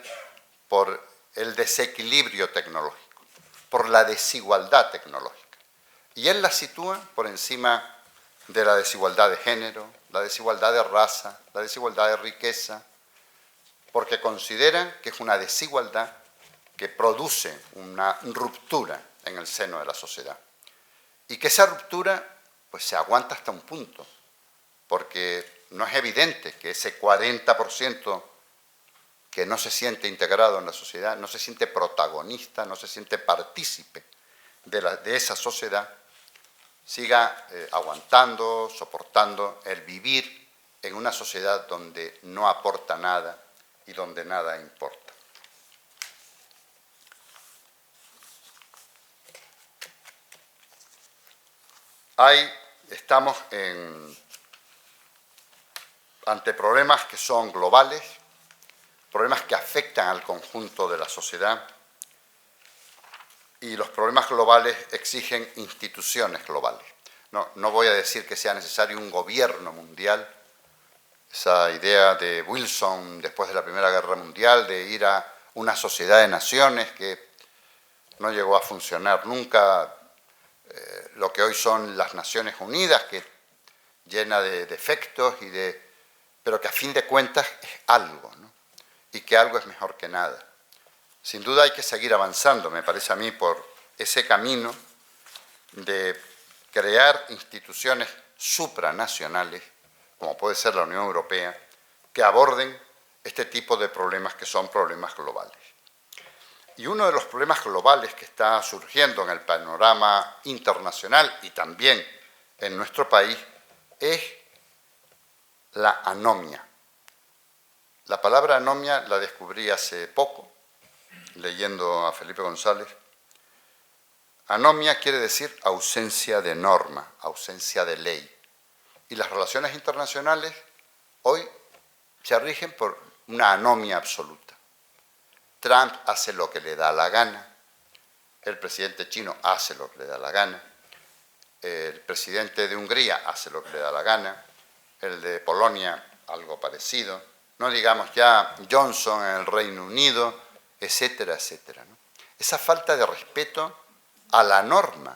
por el desequilibrio tecnológico, por la desigualdad tecnológica. Y él la sitúa por encima de la desigualdad de género, la desigualdad de raza, la desigualdad de riqueza, porque considera que es una desigualdad que produce una ruptura en el seno de la sociedad. Y que esa ruptura pues, se aguanta hasta un punto, porque no es evidente que ese 40% que no se siente integrado en la sociedad, no se siente protagonista, no se siente partícipe de esa sociedad, siga aguantando, soportando el vivir en una sociedad donde no aporta nada y donde nada importa. Estamos ante problemas que son globales, problemas que afectan al conjunto de la sociedad, y los problemas globales exigen instituciones globales. No voy a decir que sea necesario un gobierno mundial, esa idea de Wilson después de la Primera Guerra Mundial de ir a una sociedad de naciones que no llegó a funcionar nunca, lo que hoy son las Naciones Unidas, que llena de defectos, pero que a fin de cuentas es algo, ¿no? Y que algo es mejor que nada. Sin duda hay que seguir avanzando, me parece a mí, por ese camino de crear instituciones supranacionales, como puede ser la Unión Europea, que aborden este tipo de problemas que son problemas globales. Y uno de los problemas globales que está surgiendo en el panorama internacional y también en nuestro país es la anomia. La palabra anomia la descubrí hace poco, leyendo a Felipe González. Anomia quiere decir ausencia de norma, ausencia de ley. Y las relaciones internacionales hoy se rigen por una anomia absoluta. Trump hace lo que le da la gana, el presidente chino hace lo que le da la gana, el presidente de Hungría hace lo que le da la gana, el de Polonia algo parecido, no digamos ya Johnson en el Reino Unido, etcétera, etcétera, ¿no? Esa falta de respeto a la norma,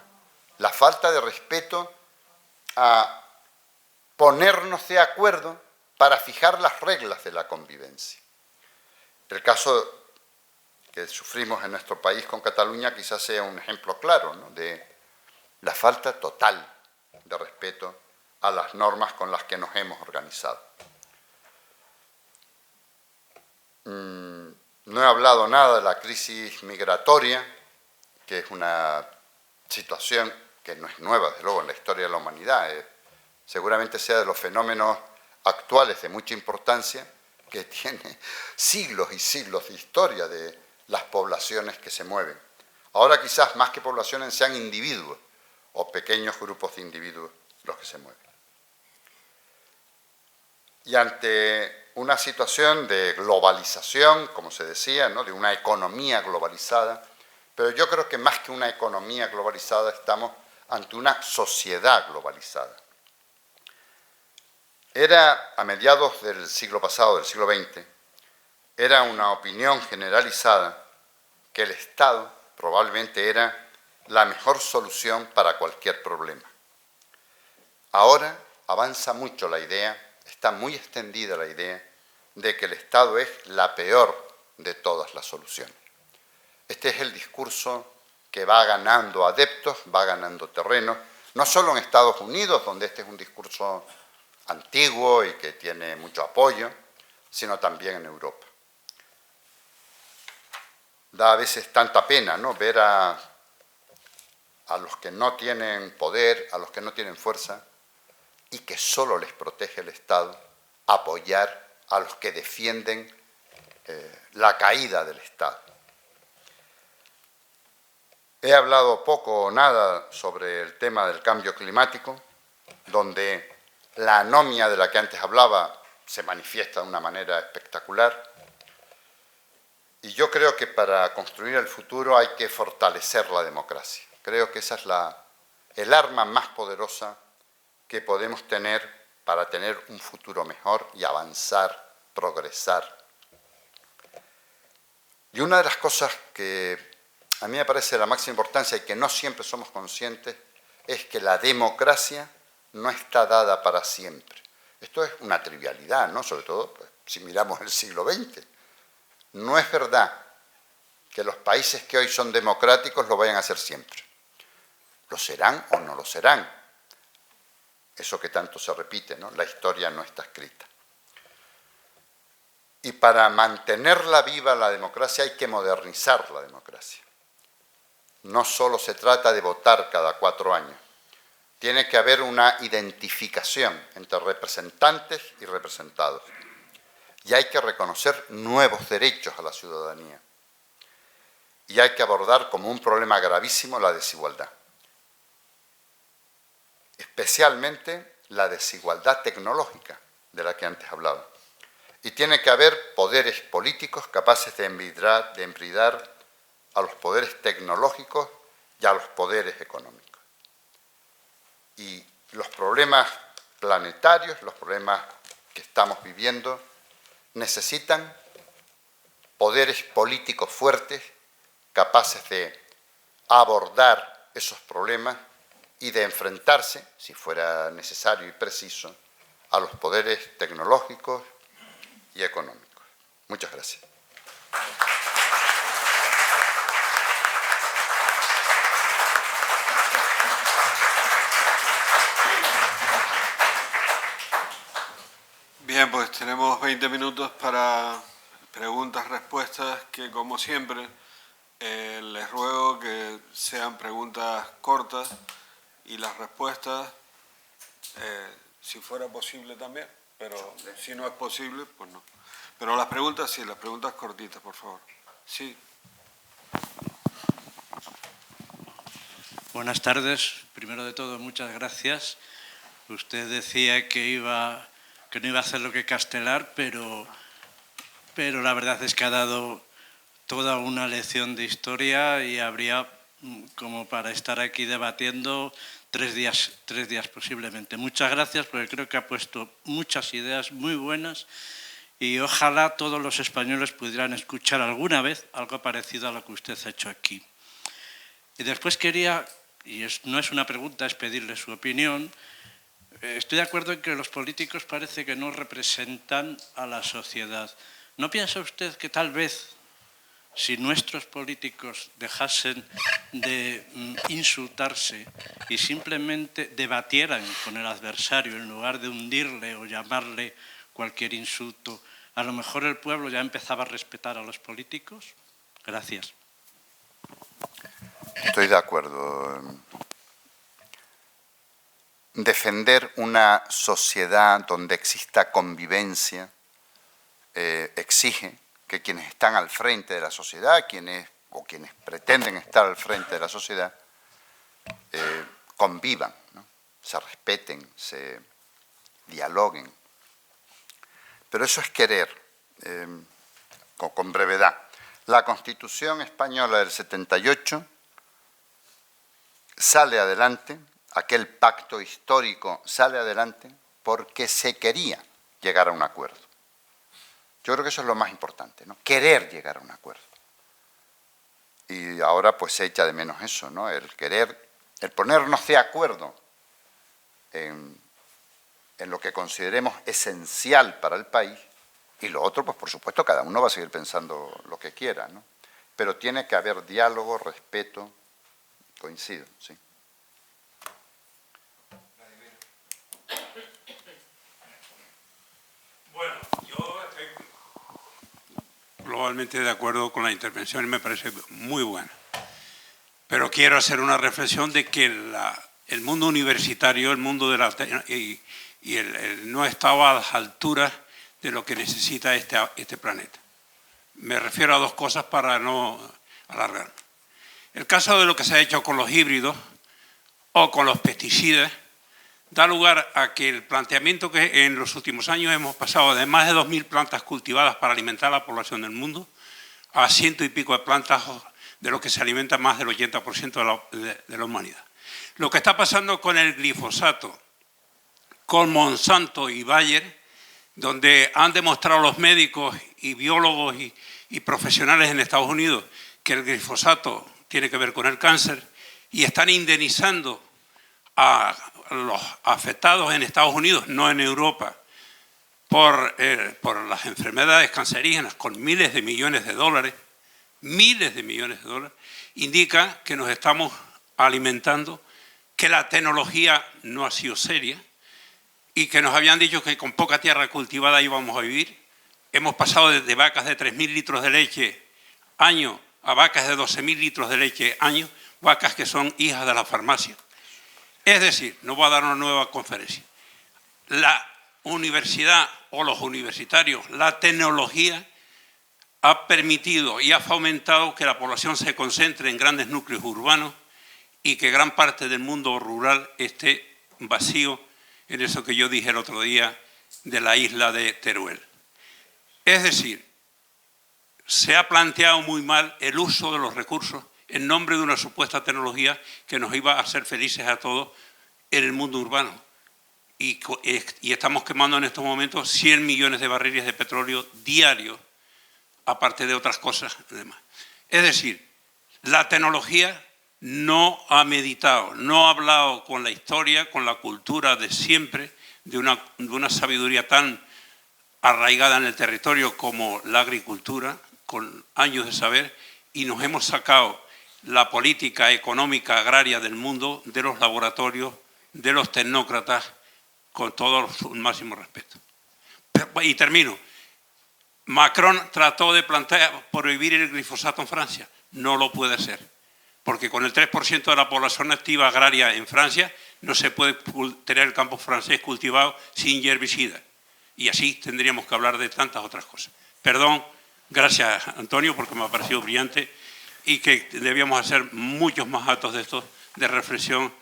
la falta de respeto a ponernos de acuerdo para fijar las reglas de la convivencia. El caso que sufrimos en nuestro país con Cataluña quizás sea un ejemplo claro, ¿no?, de la falta total de respeto a las normas con las que nos hemos organizado. No he hablado nada de la crisis migratoria, que es una situación que no es nueva, desde luego, en la historia de la humanidad. Seguramente sea de los fenómenos actuales de mucha importancia, que tiene siglos y siglos de historia de las poblaciones que se mueven. Ahora quizás más que poblaciones sean individuos o pequeños grupos de individuos los que se mueven. Y ante una situación de globalización, como se decía, ¿no?, de una economía globalizada, pero yo creo que más que una economía globalizada estamos ante una sociedad globalizada. Era a mediados del siglo pasado, del siglo XX, era una opinión generalizada que el Estado probablemente era la mejor solución para cualquier problema. Ahora avanza mucho la idea, está muy extendida la idea de que el Estado es la peor de todas las soluciones. Este es el discurso que va ganando adeptos, va ganando terreno, no solo en Estados Unidos, donde este es un discurso antiguo y que tiene mucho apoyo, sino también en Europa. Da a veces tanta pena, ¿no?, ver a los que no tienen poder, a los que no tienen fuerza, y que solo les protege el Estado, apoyar a los que defienden la caída del Estado. He hablado poco o nada sobre el tema del cambio climático, donde la anomia de la que antes hablaba se manifiesta de una manera espectacular. Y yo creo que para construir el futuro hay que fortalecer la democracia. Creo que esa es el arma más poderosa que podemos tener para tener un futuro mejor y avanzar, progresar. Y una de las cosas que a mí me parece de la máxima importancia y que no siempre somos conscientes es que la democracia no está dada para siempre. Esto es una trivialidad, ¿no? Sobre todo pues, si miramos el siglo XX. No es verdad que los países que hoy son democráticos lo vayan a hacer siempre. Lo serán o no lo serán. Eso que tanto se repite, ¿no? La historia no está escrita. Y para mantenerla viva la democracia hay que modernizar la democracia. No solo se trata de votar cada 4 años. Tiene que haber una identificación entre representantes y representados. Y hay que reconocer nuevos derechos a la ciudadanía. Y hay que abordar como un problema gravísimo la desigualdad. Especialmente la desigualdad tecnológica de la que antes hablaba. Y tiene que haber poderes políticos capaces de embridar a los poderes tecnológicos y a los poderes económicos. Y los problemas planetarios, los problemas que estamos viviendo, necesitan poderes políticos fuertes, capaces de abordar esos problemas y de enfrentarse, si fuera necesario y preciso, a los poderes tecnológicos y económicos. Muchas gracias. Bien, pues tenemos 20 minutos para preguntas, respuestas, que como siempre les ruego que sean preguntas cortas y las respuestas, si fuera posible también, pero si no es posible, pues no. Pero las preguntas sí, las preguntas cortitas, por favor. Sí. Buenas tardes. Primero de todo, muchas gracias. Usted decía que no iba a hacer lo que Castelar, pero la verdad es que ha dado toda una lección de historia y habría como para estar aquí debatiendo 3 días posiblemente. Muchas gracias, porque creo que ha puesto muchas ideas muy buenas y ojalá todos los españoles pudieran escuchar alguna vez algo parecido a lo que usted ha hecho aquí. Y después quería, y no es una pregunta, es pedirle su opinión. Estoy de acuerdo en que los políticos parece que no representan a la sociedad. ¿No piensa usted que tal vez, si nuestros políticos dejasen de insultarse y simplemente debatieran con el adversario en lugar de hundirle o llamarle cualquier insulto, a lo mejor el pueblo ya empezaba a respetar a los políticos? Gracias. Estoy de acuerdo. Defender una sociedad donde exista convivencia exige que quienes están al frente de la sociedad, quienes pretenden estar al frente de la sociedad, convivan, ¿no? Se respeten, se dialoguen. Pero eso es querer, con brevedad. La Constitución española del 78 sale adelante, aquel pacto histórico sale adelante porque se quería llegar a un acuerdo. Yo creo que eso es lo más importante, ¿no? Querer llegar a un acuerdo. Y ahora pues se echa de menos eso, ¿no? El querer, el ponernos de acuerdo en lo que consideremos esencial para el país, y lo otro, pues por supuesto, cada uno va a seguir pensando lo que quiera, ¿no? Pero tiene que haber diálogo, respeto, coincido, sí. Bueno, yo estoy globalmente de acuerdo con la intervención y me parece muy buena. Pero quiero hacer una reflexión de que el mundo universitario, el mundo de no estaba a las alturas de lo que necesita este planeta. Me refiero a 2 cosas para no alargarme. El caso de lo que se ha hecho con los híbridos o con los pesticidas da lugar a que el planteamiento que en los últimos años hemos pasado de más de 2.000 plantas cultivadas para alimentar a la población del mundo a 100 y pico de plantas de lo que se alimenta más del 80% de la humanidad. Lo que está pasando con el glifosato, con Monsanto y Bayer, donde han demostrado los médicos y biólogos y profesionales en Estados Unidos que el glifosato tiene que ver con el cáncer y están indemnizando a los afectados en Estados Unidos, no en Europa, por las enfermedades cancerígenas con miles de millones de dólares, indica que nos estamos alimentando, que la tecnología no ha sido seria y que nos habían dicho que con poca tierra cultivada íbamos a vivir. Hemos pasado de vacas de 3.000 litros de leche año a vacas de 12.000 litros de leche año, vacas que son hijas de la farmacia. Es decir, nos va a dar una nueva conferencia. La universidad o los universitarios, la tecnología ha permitido y ha fomentado que la población se concentre en grandes núcleos urbanos y que gran parte del mundo rural esté vacío en eso que yo dije el otro día de la isla de Teruel. Es decir, se ha planteado muy mal el uso de los recursos en nombre de una supuesta tecnología que nos iba a hacer felices a todos en el mundo urbano. Y estamos quemando en estos momentos 100 millones de barriles de petróleo diarios, aparte de otras cosas. Es decir, la tecnología no ha meditado, no ha hablado con la historia, con la cultura de siempre, de una sabiduría tan arraigada en el territorio como la agricultura, con años de saber, y nos hemos sacado la política económica agraria del mundo de los laboratorios, de los tecnócratas, con todo el máximo respeto. Y termino. Macron trató de plantear prohibir el glifosato en Francia. No lo puede hacer, porque con el 3% de la población activa agraria en Francia no se puede tener el campo francés cultivado sin herbicidas. Y así tendríamos que hablar de tantas otras cosas. Perdón, gracias Antonio, porque me ha parecido brillante y que debíamos hacer muchos más actos de estos de reflexión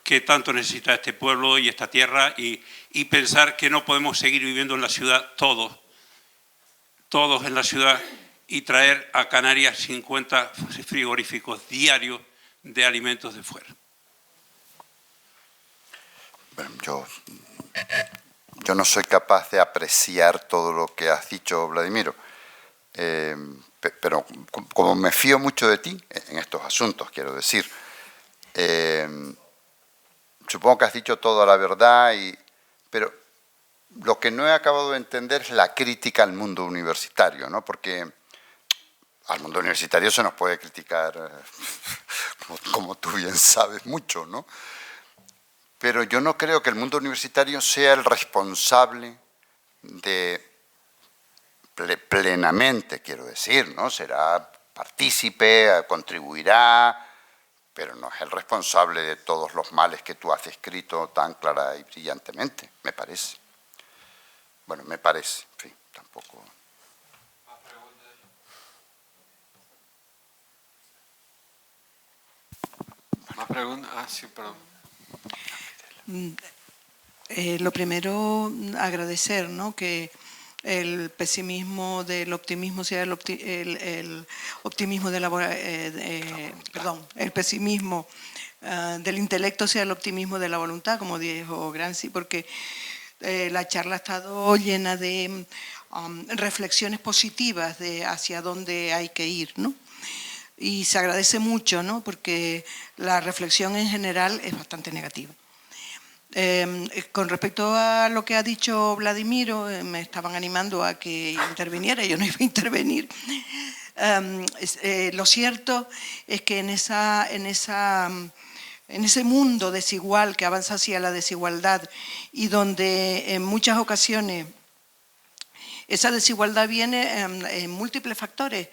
que tanto necesita este pueblo y esta tierra y pensar que no podemos seguir viviendo en la ciudad todos en la ciudad y traer a Canarias 50 frigoríficos diarios de alimentos de fuera. Bueno, yo no soy capaz de apreciar todo lo que has dicho, Vladimiro, pero como me fío mucho de ti en estos asuntos, quiero decir, supongo que has dicho toda la verdad, pero lo que no he acabado de entender es la crítica al mundo universitario, ¿no? Porque al mundo universitario se nos puede criticar, como tú bien sabes, mucho, ¿no? Pero yo no creo que el mundo universitario sea el responsable de, plenamente, quiero decir, ¿no? Será partícipe, contribuirá, pero no es el responsable de todos los males que tú has descrito tan clara y brillantemente, me parece. Bueno, me parece, en fin, tampoco. ¿Más preguntas? Ah, sí, perdón. Lo primero, agradecer, ¿no?, que el pesimismo del optimismo sea el optimismo de la perdón, el pesimismo del intelecto sea el optimismo de la voluntad, como dijo Gramsci, porque la charla ha estado llena de reflexiones positivas de hacia dónde hay que ir, ¿no? Y se agradece mucho, ¿no?, porque la reflexión en general es bastante negativa. Con respecto a lo que ha dicho Vladimiro, me estaban animando a que interviniera, yo no iba a intervenir. Lo cierto es que en ese mundo desigual que avanza hacia la desigualdad y donde en muchas ocasiones esa desigualdad viene en múltiples factores.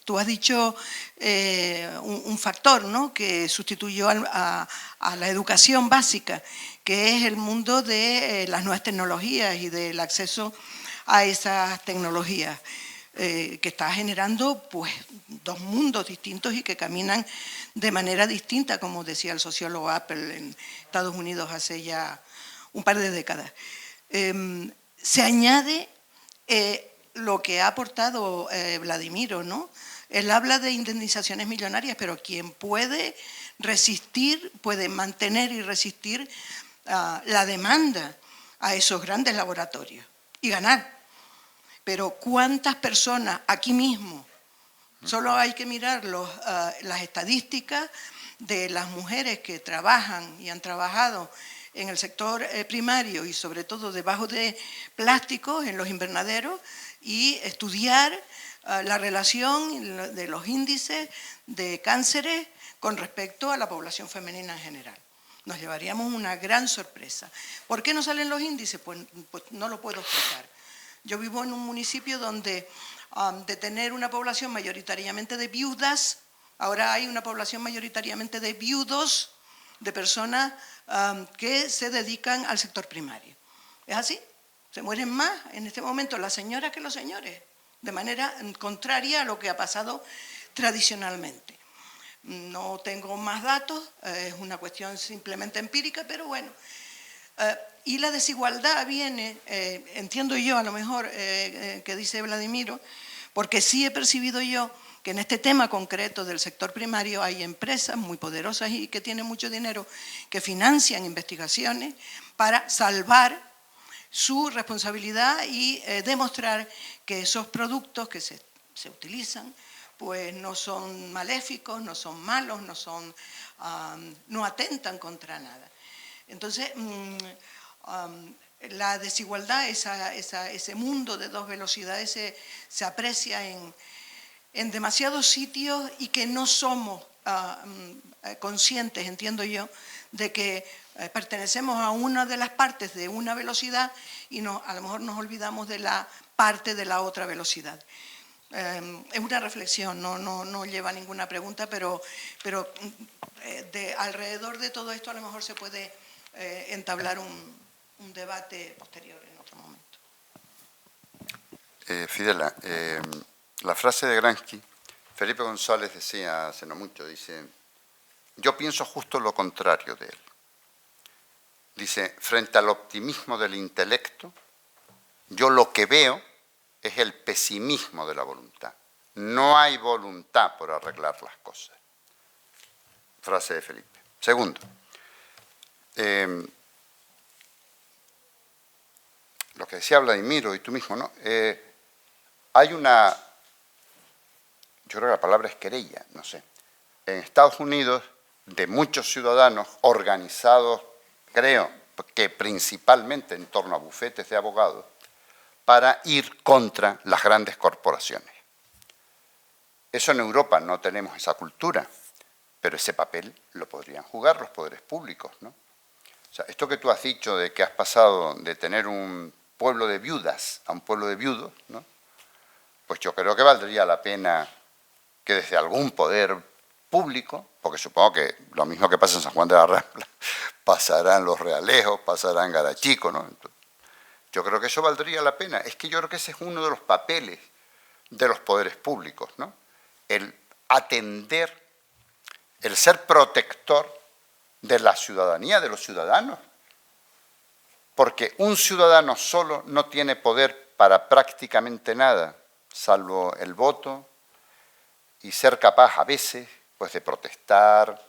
Tú has dicho un factor, ¿no?, que sustituyó a la educación básica, que es el mundo de las nuevas tecnologías y del acceso a esas tecnologías, que está generando pues dos mundos distintos y que caminan de manera distinta, como decía el sociólogo Apple en Estados Unidos hace ya un par de décadas. Se añade lo que ha aportado Vladimiro, ¿no?, Él habla de indemnizaciones millonarias, pero quien puede resistir, puede mantener y resistir la demanda a esos grandes laboratorios y ganar. Pero ¿cuántas personas aquí mismo? Solo hay que mirar las estadísticas de las mujeres que trabajan y han trabajado en el sector primario y sobre todo debajo de plásticos en los invernaderos y estudiar la relación de los índices de cánceres con respecto a la población femenina en general. Nos llevaríamos una gran sorpresa. ¿Por qué no salen los índices? Pues no lo puedo explicar. Yo vivo en un municipio donde de tener una población mayoritariamente de viudas, ahora hay una población mayoritariamente de viudos, de personas que se dedican al sector primario. ¿Es así? Se mueren más en este momento las señoras que los señores, de manera contraria a lo que ha pasado tradicionalmente. No tengo más datos, es una cuestión simplemente empírica, pero bueno. Y la desigualdad viene, entiendo yo a lo mejor que dice Vladimiro, porque sí he percibido yo que en este tema concreto del sector primario hay empresas muy poderosas y que tienen mucho dinero que financian investigaciones para salvar su responsabilidad y demostrar que esos productos que se utilizan pues no son maléficos, no son malos, no atentan contra nada. Entonces, la desigualdad, ese mundo de dos velocidades se aprecia en demasiados sitios y que no somos conscientes, entiendo yo, de que pertenecemos a una de las partes de una velocidad y a lo mejor nos olvidamos de la parte de la otra velocidad. Es una reflexión, no lleva a ninguna pregunta, pero alrededor de todo esto a lo mejor se puede entablar un debate posterior en otro momento. Fidela, la frase de Gramsci, Felipe González decía hace no mucho, dice, yo pienso justo lo contrario de él. Dice, frente al optimismo del intelecto, yo lo que veo es el pesimismo de la voluntad. No hay voluntad por arreglar las cosas. Frase de Felipe. Segundo, lo que decía Vladimiro y tú mismo, ¿no? Hay una, yo creo que la palabra es querella, no sé. En Estados Unidos, de muchos ciudadanos organizados, creo que principalmente en torno a bufetes de abogados, para ir contra las grandes corporaciones. Eso en Europa no tenemos esa cultura, pero ese papel lo podrían jugar los poderes públicos, ¿no? O sea, esto que tú has dicho de que has pasado de tener un pueblo de viudas a un pueblo de viudos, ¿no? Pues yo creo que valdría la pena que desde algún poder público, porque supongo que lo mismo que pasa en San Juan de la Rambla, pasará en Los Realejos, pasará en Garachico, ¿no? Yo creo que eso valdría la pena. Es que yo creo que ese es uno de los papeles de los poderes públicos, ¿no? El atender, el ser protector de la ciudadanía, de los ciudadanos. Porque un ciudadano solo no tiene poder para prácticamente nada, salvo el voto y ser capaz a veces pues, de protestar.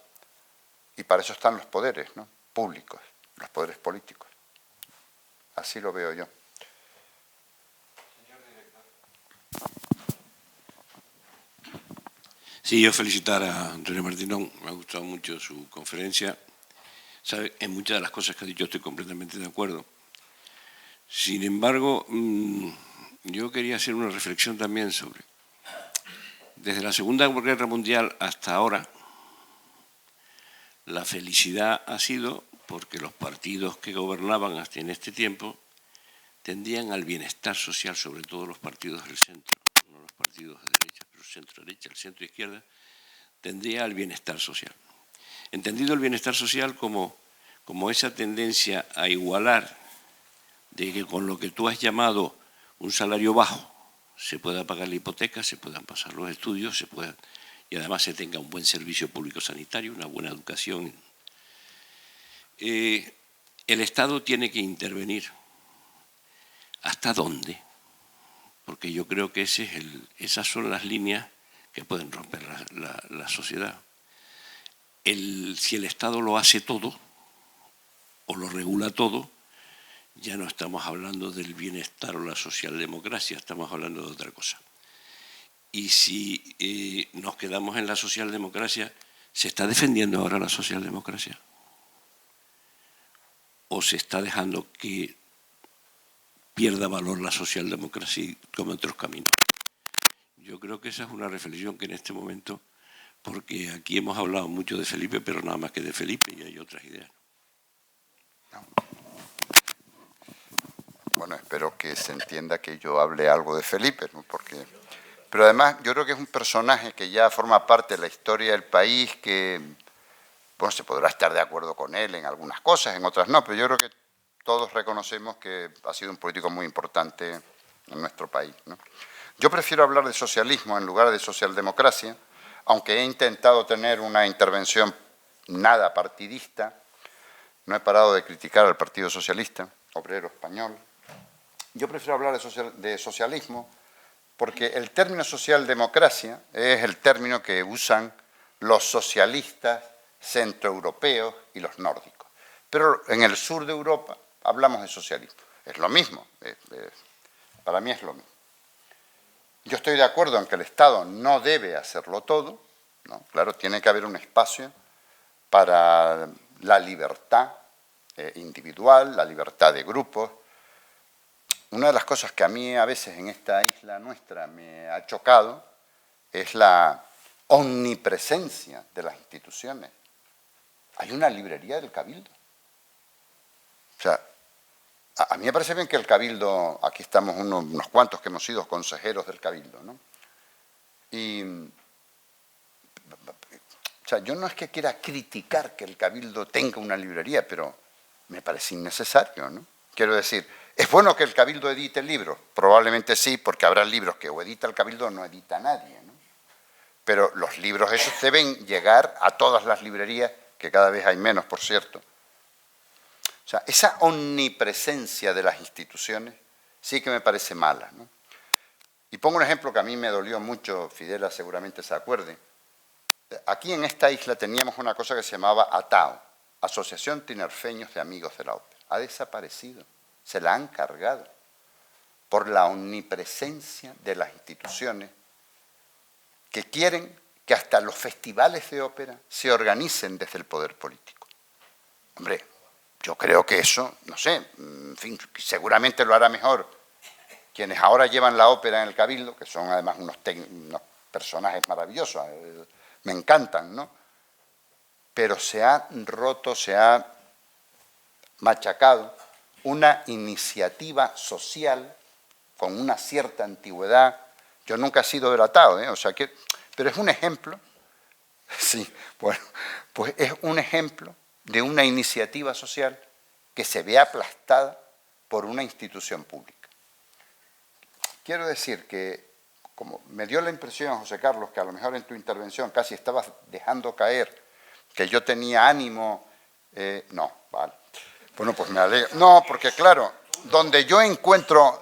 Y para eso están los poderes, ¿no? Públicos, los poderes políticos. Así lo veo yo. Señor director. Sí, yo felicitar a Antonio Martínez, me ha gustado mucho su conferencia. ¿Sabe? En muchas de las cosas que ha dicho estoy completamente de acuerdo. Sin embargo, yo quería hacer una reflexión también sobre, desde la Segunda Guerra Mundial hasta ahora, la felicidad ha sido porque los partidos que gobernaban hasta en este tiempo tendían al bienestar social, sobre todo los partidos del centro, no los partidos de derecha, pero centro-derecha, el centro-izquierda, tendía al bienestar social. Entendido el bienestar social como esa tendencia a igualar de que con lo que tú has llamado un salario bajo se pueda pagar la hipoteca, se puedan pasar los estudios, y además se tenga un buen servicio público sanitario, una buena educación. El Estado tiene que intervenir. ¿Hasta dónde? Porque yo creo que esas son las líneas que pueden romper la sociedad. Si el Estado lo hace todo o lo regula todo, ya no estamos hablando del bienestar o la socialdemocracia, estamos hablando de otra cosa. Y si nos quedamos en la socialdemocracia, ¿se está defendiendo ahora la socialdemocracia? ¿O se está dejando que pierda valor la socialdemocracia y tome otros caminos? Yo creo que esa es una reflexión que en este momento, porque aquí hemos hablado mucho de Felipe, pero nada más que de Felipe, y hay otras ideas. Bueno, espero que se entienda que yo hable algo de Felipe, ¿no? Pero además yo creo que es un personaje que ya forma parte de la historia del país, que bueno, se podrá estar de acuerdo con él en algunas cosas, en otras no, pero yo creo que todos reconocemos que ha sido un político muy importante en nuestro país, ¿no? Yo prefiero hablar de socialismo en lugar de socialdemocracia, aunque he intentado tener una intervención nada partidista. No he parado de criticar al Partido Socialista Obrero Español. Yo prefiero hablar de socialismo porque el término socialdemocracia es el término que usan los socialistas centroeuropeos y los nórdicos. Pero en el sur de Europa hablamos de socialismo. Es lo mismo, para mí es lo mismo. Yo estoy de acuerdo en que el Estado no debe hacerlo todo, ¿no? Claro, tiene que haber un espacio para la libertad individual, la libertad de grupos. Una de las cosas que a mí a veces en esta isla nuestra me ha chocado es la omnipresencia de las instituciones. Hay una librería del Cabildo. O sea, a mí me parece bien que el Cabildo, aquí estamos unos cuantos que hemos sido consejeros del Cabildo, ¿no? O sea, yo no es que quiera criticar que el Cabildo tenga una librería, pero me parece innecesario, ¿no? Quiero decir, ¿es bueno que el Cabildo edite libros? Probablemente sí, porque habrá libros que o edita el Cabildo o no edita nadie, ¿no? Pero los libros esos deben llegar a todas las librerías, que cada vez hay menos, por cierto. O sea, esa omnipresencia de las instituciones sí que me parece mala, ¿no? Y pongo un ejemplo que a mí me dolió mucho, Fidela seguramente se acuerde. Aquí en esta isla teníamos una cosa que se llamaba ATAO, Asociación Tinerfeños de Amigos de la Ópera. Ha desaparecido, se la han cargado por la omnipresencia de las instituciones que quieren que hasta los festivales de ópera se organicen desde el poder político. Hombre, yo creo que eso, no sé, en fin, seguramente lo hará mejor quienes ahora llevan la ópera en el Cabildo, que son además unos personajes maravillosos, me encantan, ¿no? Pero se ha roto, se ha machacado una iniciativa social con una cierta antigüedad. Yo nunca he sido delatado, o sea que, pero es un ejemplo, sí, bueno, pues es un ejemplo de una iniciativa social que se ve aplastada por una institución pública. Quiero decir que, como me dio la impresión, José Carlos, que a lo mejor en tu intervención casi estabas dejando caer que yo tenía ánimo, no, vale. Bueno, pues me alegro. No, porque claro, donde yo encuentro...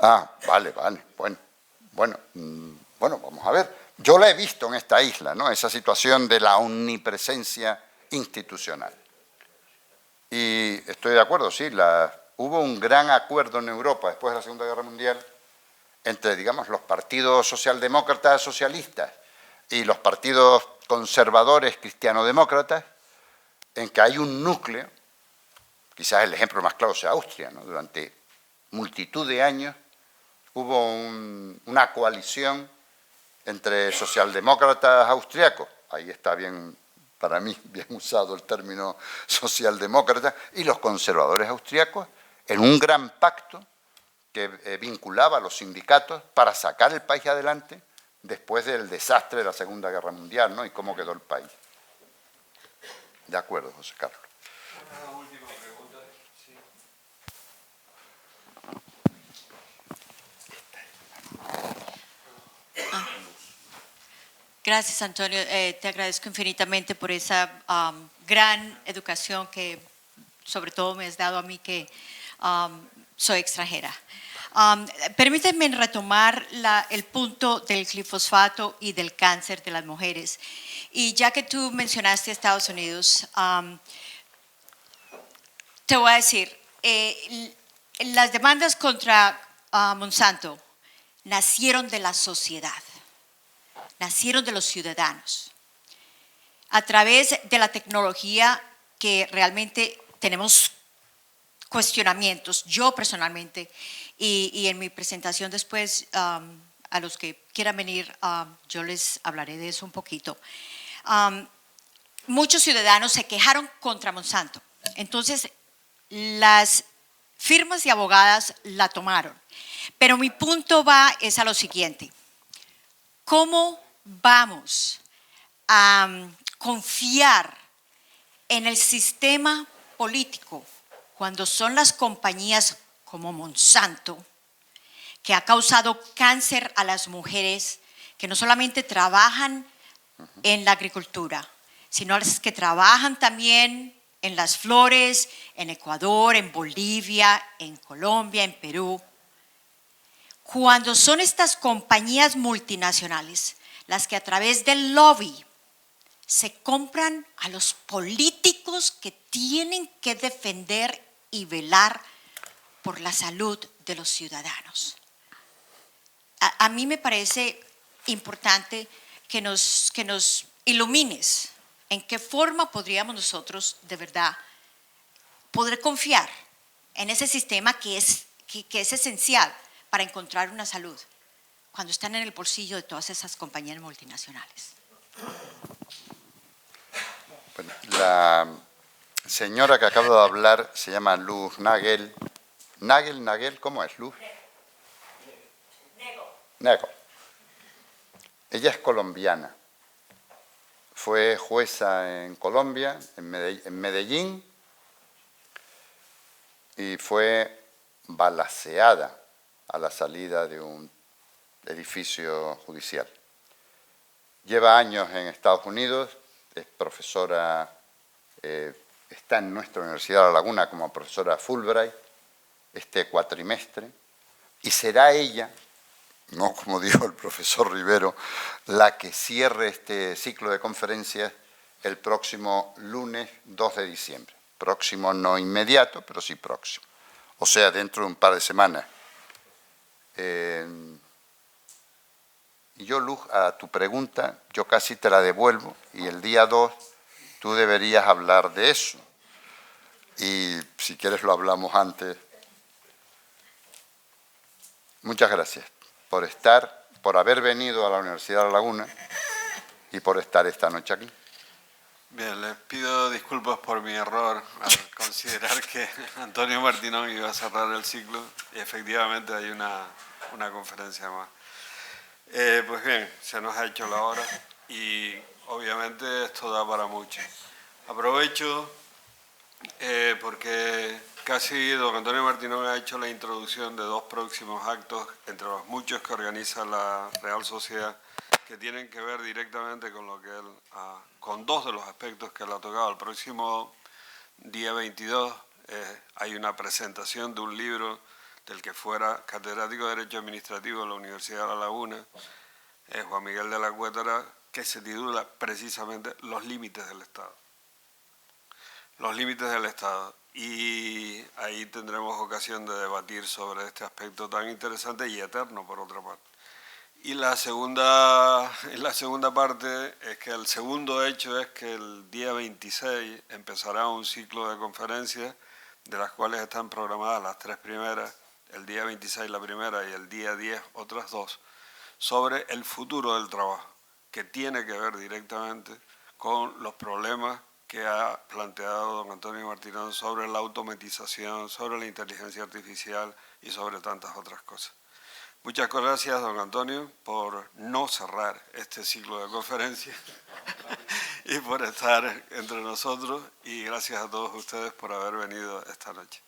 Ah, vale, bueno, vamos a ver. Yo la he visto en esta isla, ¿no? Esa situación de la omnipresencia institucional. Y estoy de acuerdo, sí, hubo un gran acuerdo en Europa después de la Segunda Guerra Mundial entre, digamos, los partidos socialdemócratas socialistas y los partidos conservadores cristianodemócratas, en que hay un núcleo, quizás el ejemplo más claro sea Austria, ¿no? Durante multitud de años hubo una coalición entre socialdemócratas austriacos, ahí está bien, para mí, bien usado el término socialdemócrata, y los conservadores austriacos, en un gran pacto que vinculaba a los sindicatos para sacar el país adelante después del desastre de la Segunda Guerra Mundial, ¿no? Y cómo quedó el país. De acuerdo, José Carlos. Una última pregunta. Sí. Gracias, Antonio. Te agradezco infinitamente por esa gran educación que sobre todo me has dado a mí que soy extranjera. Permítanme retomar el punto del glifosfato y del cáncer de las mujeres. Y ya que tú mencionaste Estados Unidos, te voy a decir, las demandas contra Monsanto nacieron de la sociedad, nacieron de los ciudadanos. A través de la tecnología que realmente tenemos cuestionamientos, yo personalmente, y en mi presentación después, a los que quieran venir, yo les hablaré de eso un poquito. Muchos ciudadanos se quejaron contra Monsanto. Entonces, las firmas de abogadas la tomaron. Pero mi punto es a lo siguiente. ¿Cómo vamos a confiar en el sistema político cuando son las compañías como Monsanto, que ha causado cáncer a las mujeres que no solamente trabajan en la agricultura, sino las que trabajan también en las flores, en Ecuador, en Bolivia, en Colombia, en Perú? Cuando son estas compañías multinacionales las que a través del lobby se compran a los políticos que tienen que defender y velar por la salud de los ciudadanos. A mí me parece importante que nos ilumines en qué forma podríamos nosotros de verdad poder confiar en ese sistema que es esencial para encontrar una salud cuando están en el bolsillo de todas esas compañías multinacionales. Bueno, la señora que acaba de hablar se llama Luz Nagel. Nagel, ¿cómo es, Luz? Nego. Ella es colombiana. Fue jueza en Colombia, en Medellín, y fue balaceada a la salida de un edificio judicial. Lleva años en Estados Unidos, es profesora, está en nuestra Universidad de La Laguna como profesora Fulbright este cuatrimestre, y será ella, no como dijo el profesor Rivero, la que cierre este ciclo de conferencias el próximo lunes 2 de diciembre. Próximo no inmediato, pero sí próximo. O sea, dentro de un par de semanas. Y yo, Luz, a tu pregunta, yo casi te la devuelvo, y el día 2 tú deberías hablar de eso. Y si quieres lo hablamos antes. Muchas gracias por haber venido a la Universidad de La Laguna y por estar esta noche aquí. Bien, les pido disculpas por mi error al considerar que Antonio Martinón iba a cerrar el ciclo, y efectivamente hay una conferencia más. Pues bien, se nos ha hecho la hora y obviamente esto da para mucho. Aprovecho porque casi don Antonio Martinón ha hecho la introducción de dos próximos actos, entre los muchos que organiza la Real Sociedad, que tienen que ver directamente con lo que él, con dos de los aspectos que él ha tocado. El próximo día 22 hay una presentación de un libro del que fuera catedrático de Derecho Administrativo en la Universidad de La Laguna, Juan Miguel de la Cuétara, que se titula precisamente Los límites del Estado. Los límites del Estado. Y ahí tendremos ocasión de debatir sobre este aspecto tan interesante y eterno, por otra parte. Y la segunda parte es que el segundo hecho es que el día 26 empezará un ciclo de conferencias, de las cuales están programadas las 3 primeras, el día 26 la primera y el día 10 otras 2, sobre el futuro del trabajo, que tiene que ver directamente con los problemas que ha planteado don Antonio Martinón sobre la automatización, sobre la inteligencia artificial y sobre tantas otras cosas. Muchas gracias, don Antonio, por no cerrar este ciclo de conferencias y por estar entre nosotros, y gracias a todos ustedes por haber venido esta noche.